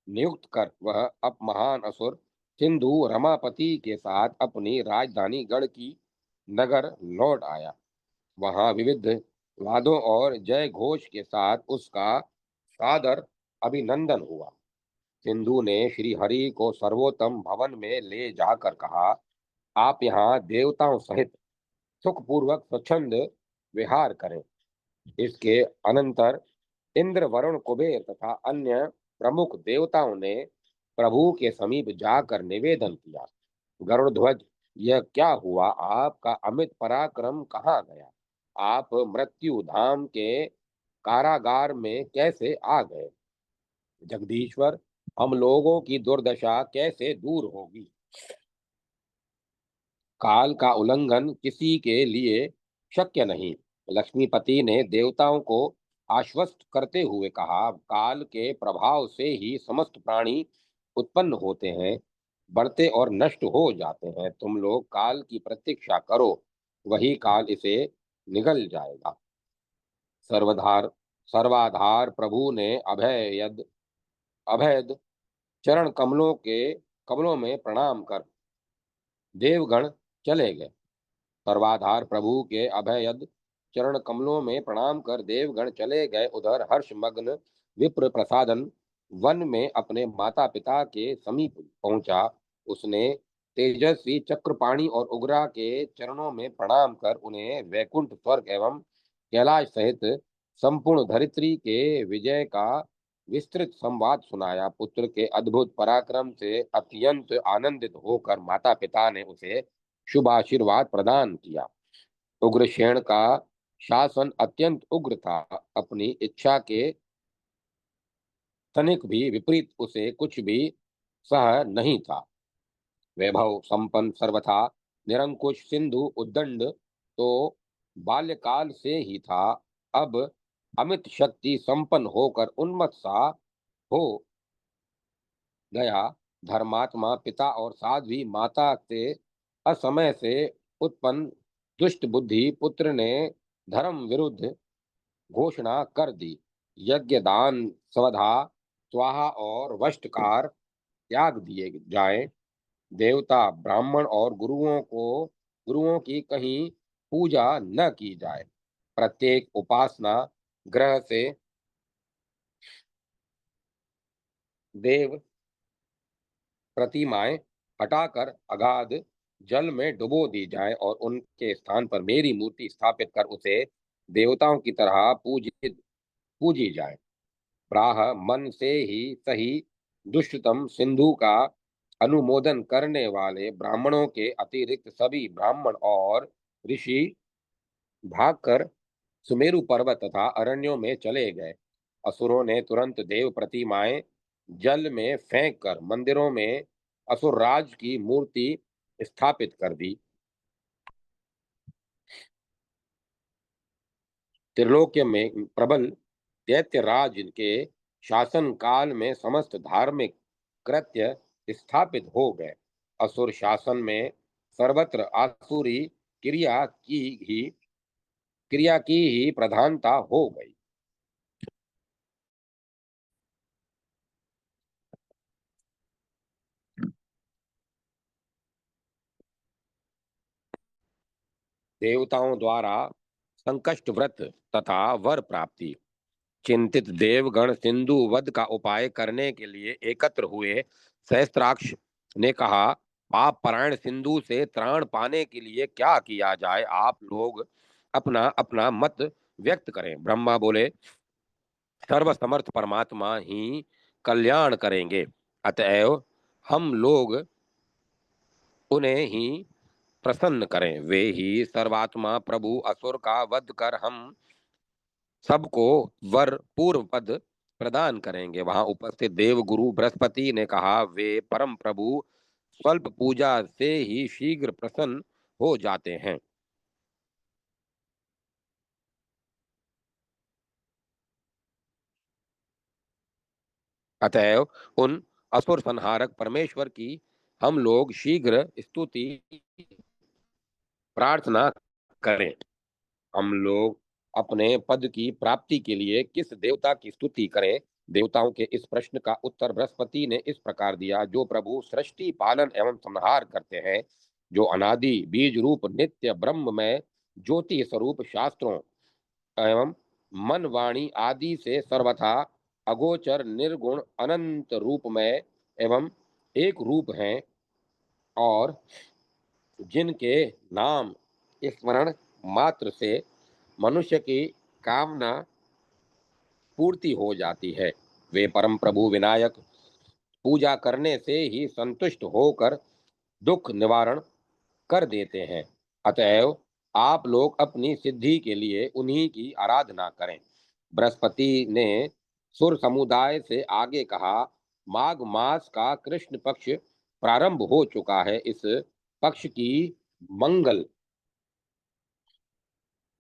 नियुक्त कर वह अप महान असुर सिंधु रमापति के साथ अपनी राजधानी गढ़ की नगर लौट आया। वहां विविध वादों और जय घोष के साथ उसका सादर अभिनंदन हुआ। सिंधु ने श्री हरि को सर्वोत्तम भवन में ले जाकर कहा, आप यहाँ देवताओं सहित सुखपूर्वक स्वच्छंद विहार करें। इसके अनंतर इंद्र, वरुण, कुबेर तथा अन्य प्रमुख देवताओं ने प्रभु के समीप जाकर निवेदन किया, गरुड़ ध्वज, यह क्या हुआ? आपका अमित पराक्रम कहाँ गया? आप मृत्यु धाम के कारागार में कैसे आ गए? जगदीश्वर, हम लोगों की दुर्दशा कैसे दूर होगी? काल का उल्लंघन किसी के लिए शक्य नहीं। लक्ष्मीपति ने देवताओं को आश्वस्त करते हुए कहा, काल के प्रभाव से ही समस्त प्राणी उत्पन्न होते हैं, बढ़ते और नष्ट हो जाते हैं। तुम लोग काल की प्रतीक्षा करो, वही काल इसे निगल जाएगा। सर्वधार सर्वाधार प्रभु ने अभेद चरण कमलों में प्रणाम कर देवगण चले गए। सर्वाधार प्रभु के अभयद चरण कमलों में प्रणाम कर देवगण चले गए। उधर हर्षमग्न विप्र प्रसादन वन में अपने माता पिता के समीप पहुंचा। उसने तेजस्वी चक्रपाणी और उग्रा के चरणों में प्रणाम कर उन्हें वैकुंठ, स्वर्ग एवं कैलाश सहित संपूर्ण धरित्री के विजय का विस्तृत संवाद सुनाया। पुत्र के अद्भुत पराक्रम से अत्यंत आनंदित होकर माता पिता ने उसे शुभ आशीर्वाद प्रदान किया। उग्रसेन का शासन अत्यंत उग्र था। अपनी इच्छा के तनिक भी विपरीत उसे कुछ भी सह नहीं था। वैभव संपन्न सर्वथा निरंकुश सिंधु उद्दंड तो बाल्यकाल से ही था। अब अमित शक्ति संपन्न होकर उन्मत्त सा हो गया। धर्मात्मा पिता और साध्वी माता से असमय से उत्पन्न दुष्ट बुद्धि पुत्र ने धर्म विरुद्ध घोषणा कर दी। यज्ञ, दान, स्वधा, स्वाहा और वष्टकार त्याग दिए जाएं। देवता, ब्राह्मण और गुरुओं की कहीं पूजा न की जाए। प्रत्येक उपासना ग्रह से देव प्रतिमाएं हटाकर अगाध जल में डुबो दी जाए और उनके स्थान पर मेरी मूर्ति स्थापित कर उसे देवताओं की तरह पूजी जाए। प्राह मन से ही सही दुष्टतम सिंधु का अनुमोदन करने वाले ब्राह्मणों के अतिरिक्त सभी ब्राह्मण और ऋषि भागकर सुमेरु पर्वत तथा अरण्यों में चले गए। असुरों ने तुरंत देव प्रतिमाएं जल में फेंक कर मंदिरों में असुर राज की मूर्ति स्थापित कर दी। त्रिलोक्य में प्रबल दैत्यराज के शासन काल में समस्त धार्मिक कृत्य स्थापित हो गए। असुर शासन में सर्वत्र आसुरी क्रिया की ही प्रधानता हो गई। देवताओं द्वारा संकष्ट व्रत तथा वर प्राप्ति। चिंतित देवगण सिंधु वध का उपाय करने के लिए एकत्र हुए। सहस्त्राक्ष ने कहा, पाप परायण सिंधु से त्राण पाने के लिए क्या किया जाए? आप लोग अपना अपना मत व्यक्त करें। ब्रह्मा बोले, सर्वसमर्थ परमात्मा ही कल्याण करेंगे, अतएव हम लोग उन्हें ही प्रसन्न करें। वे ही सर्वात्मा प्रभु असुर का वध कर हम सबको वर पूर्व पद प्रदान करेंगे। वहां उपस्थित देव गुरु बृहस्पति ने कहा, वे परम प्रभु स्वल्प पूजा से ही शीघ्र प्रसन्न हो जाते हैं। अतएव उन असुर संहारक परमेश्वर की हम लोग शीघ्र स्तुति प्रार्थना करें। हम लोग अपने पद की प्राप्ति के लिए किस देवता की स्तुति करें? देवताओं के इस प्रश्न का उत्तर बृहस्पति ने इस प्रकार दिया, जो प्रभु सृष्टि पालन एवं संहार करते हैं, जो अनादि बीज रूप नित्य ब्रह्म में ज्योति स्वरूप शास्त्रों एवं मन वाणी आदि से सर्वथा अगोचर निर्गुण अनंत रूप में एवं एक रूप हैं, और जिनके नाम स्मरण मात्र से मनुष्य की कामना पूर्ति हो जाती है। वे परम प्रभु विनायक पूजा करने से ही संतुष्ट होकर दुख निवारण कर देते हैं। अतएव आप लोग अपनी सिद्धि के लिए उन्हीं की आराधना करें। बृहस्पति ने सुर समुदाय से आगे कहा, माघ मास का कृष्ण पक्ष प्रारंभ हो चुका है। इस पक्ष की मंगल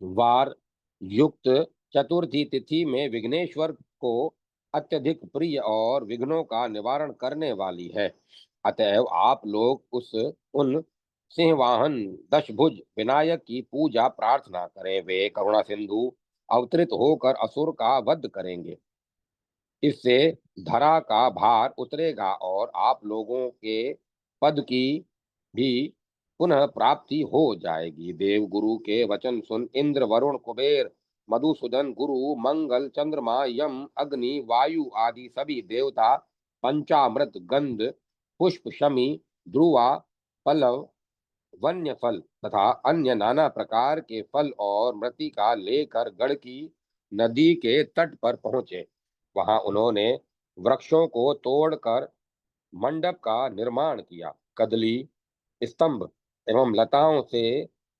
वार युक्त चतुर्थी तिथि में विघ्नेश्वर को अत्यधिक प्रिय और विघ्नों का निवारण करने वाली है। अतएव आप लोग उन सिंहवाहन दशभुज विनायक की पूजा प्रार्थना करें। वे करुणा सिंधु अवतरित होकर असुर का वध करेंगे। इससे धरा का भार उतरेगा और आप लोगों के पद की भी पुनः प्राप्ति हो जाएगी। देव गुरु के वचन सुन इंद्र वरुण कुबेर मधुसूदन गुरु मंगल चंद्रमा यम अग्नि वायु आदि सभी देवता पंचामृत गंध पुष्प शमी ध्रुवा पल्लव वन्य फल तथा अन्य नाना प्रकार के फल और मृतिका लेकर गढ़ की नदी के तट पर पहुंचे। वहां उन्होंने वृक्षों को तोड़कर मंडप का निर्माण किया। कदली स्तंभ एवं लताओं से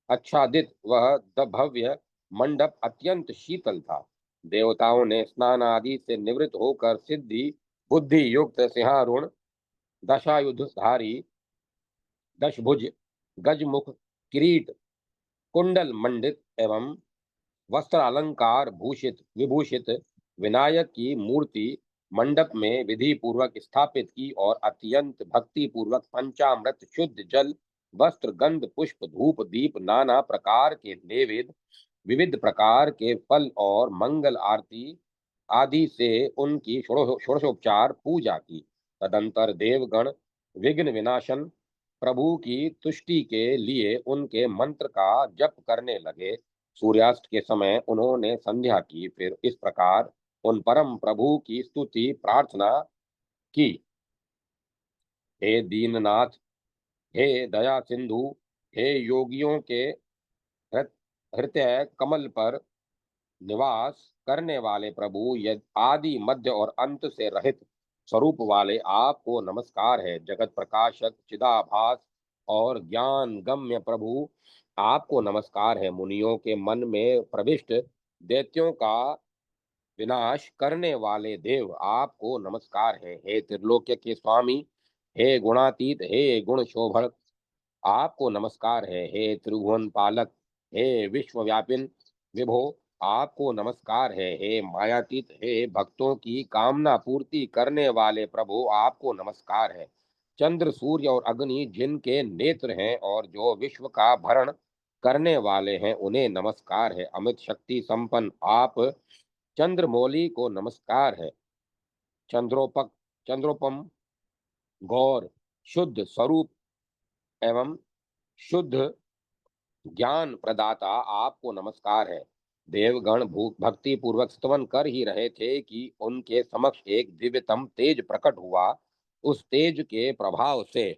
आच्छादित वह भव्य मंडप अत्यंत शीतल था। देवताओं ने स्नान आदि से निवृत्त होकर सिद्धि बुद्धि युक्त सिंहारूढ़ दशायुधधारी दशभुज गजमुख किरीट कुंडल मंडित एवं वस्त्र अलंकार भूषित विभूषित विनायक की मूर्ति मंडप में विधि पूर्वक स्थापित की और अत्यंत भक्ति पूर्वक पंचामृत शुद्ध जल वस्त्र गंध पुष्प धूप दीप नाना प्रकार के नैवेद्य विविध प्रकार के फल और मंगल आरती आदि से उनकी षोडशोपचार पूजा की। तदंतर देवगण विघ्न विनाशन प्रभु की तुष्टि के लिए उनके मंत्र का जप करने लगे। सूर्यास्त के समय उन्होंने संध्या की, फिर इस प्रकार उन परम प्रभु की स्तुति प्रार्थना की, हे दीननाथ, हे दया सिंधु, हे योगियों के हृदय कमल पर निवास करने वाले प्रभु, यदि आदि मध्य और अंत से रहित स्वरूप वाले आपको नमस्कार है। जगत प्रकाशक चिदाभास और ज्ञान गम्य प्रभु, आपको नमस्कार है। मुनियों के मन में प्रविष्ट दैत्यों का विनाश करने वाले देव आपको नमस्कार है। हे त्रिलोक्य के स्वामी, हे गुणातीत, हे गुण शोभन, आपको नमस्कार है। हे त्रिभुवन पालक, हे विश्वव्यापिन विभो, आपको नमस्कार है। हे मायातीत, हे भक्तों की कामना पूर्ति करने वाले प्रभु, आपको नमस्कार है। चंद्र, सूर्य और अग्नि जिनके नेत्र हैं और जो विश्व का भरण करने वाले हैं, उन्हें नमस्कार है। अमित शक्ति संपन्न आप चंद्रमौली को नमस्कार है। चंद्रोपक चंद्रोपम गौर शुद्ध स्वरूप एवं शुद्ध ज्ञान प्रदाता, आपको नमस्कार है। देवगण भक्ति पूर्वक स्तवन कर ही रहे थे कि उनके समक्ष एक दिव्यतम तेज प्रकट हुआ। उस तेज के प्रभाव से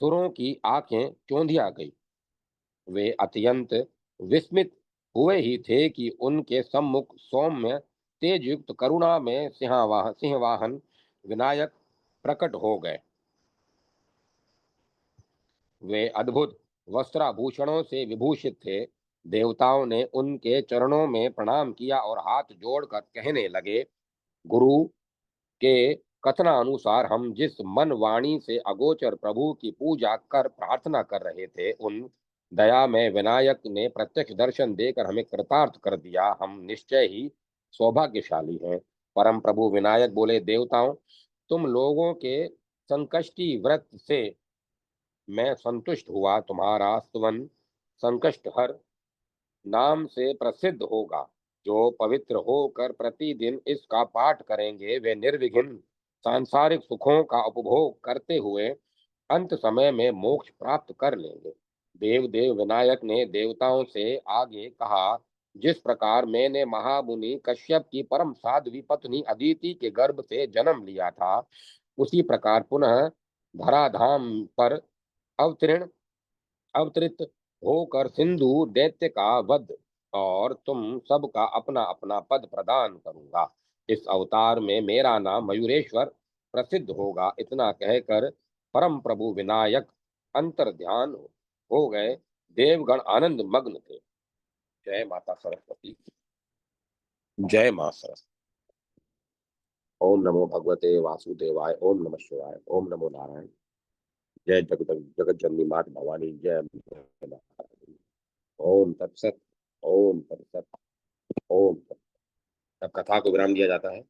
सुरों की आंखें चौंधिया गई। वे अत्यंत विस्मित हुए ही थे कि उनके सम्मुख सौम्य तेजयुक्त करुणा में सिंहवाहन विनायक प्रकट हो गए। वे अद्भुत वस्त्राभूषणों से विभूषित थे। देवताओं ने उनके चरणों में प्रणाम किया और हाथ जोड़कर कहने लगे, गुरु के कथनानुसार हम जिस मन वाणी से अगोचर प्रभु की पूजा कर प्रार्थना कर रहे थे, उन दया में विनायक ने प्रत्यक्ष दर्शन देकर हमें कृतार्थ कर दिया। हम निश्चय ही सौभाग्यशाली हैं। परम प्रभु विनायक बोले, देवताओं, तुम लोगों के संकष्टी व्रत से मैं संतुष्ट हुआ। तुम्हारा स्तवन संकष्ट हर नाम से प्रसिद्ध होगा। जो पवित्र होकर प्रतिदिन इसका पाठ करेंगे, वे निर्विघ्न सांसारिक सुखों का उपभोग करते हुए अंत समय में मोक्ष प्राप्त कर लेंगे। देव विनायक ने देवताओं से आगे कहा, जिस प्रकार मैंने महामुनि कश्यप की परम साध्वी पत्नी अदिति के गर्भ से जन्म लिया था, उसी प्रकार पुनः धराधाम पर अवतीर्ण अवतरित होकर सिंधु दैत्य का वध और तुम सबका अपना अपना पद प्रदान करूंगा। इस अवतार में मेरा नाम मयूरेश्वर प्रसिद्ध होगा। इतना कहकर परम प्रभु विनायक अंतर ध्यान हो गए। देवगण आनंद मग्न थे। जय माता सरस्वती। जय मां सरस्वती। ओम नमो भगवते वासुदेवाय। ओम नमः शिवाय। ओम नमो नारायण। जय जगत जगत जननी मात भवानी। जय माता दी। ओम तत्सत। ओम तत्सत। ओम तत्सत। अब कथा को विराम दिया जाता है।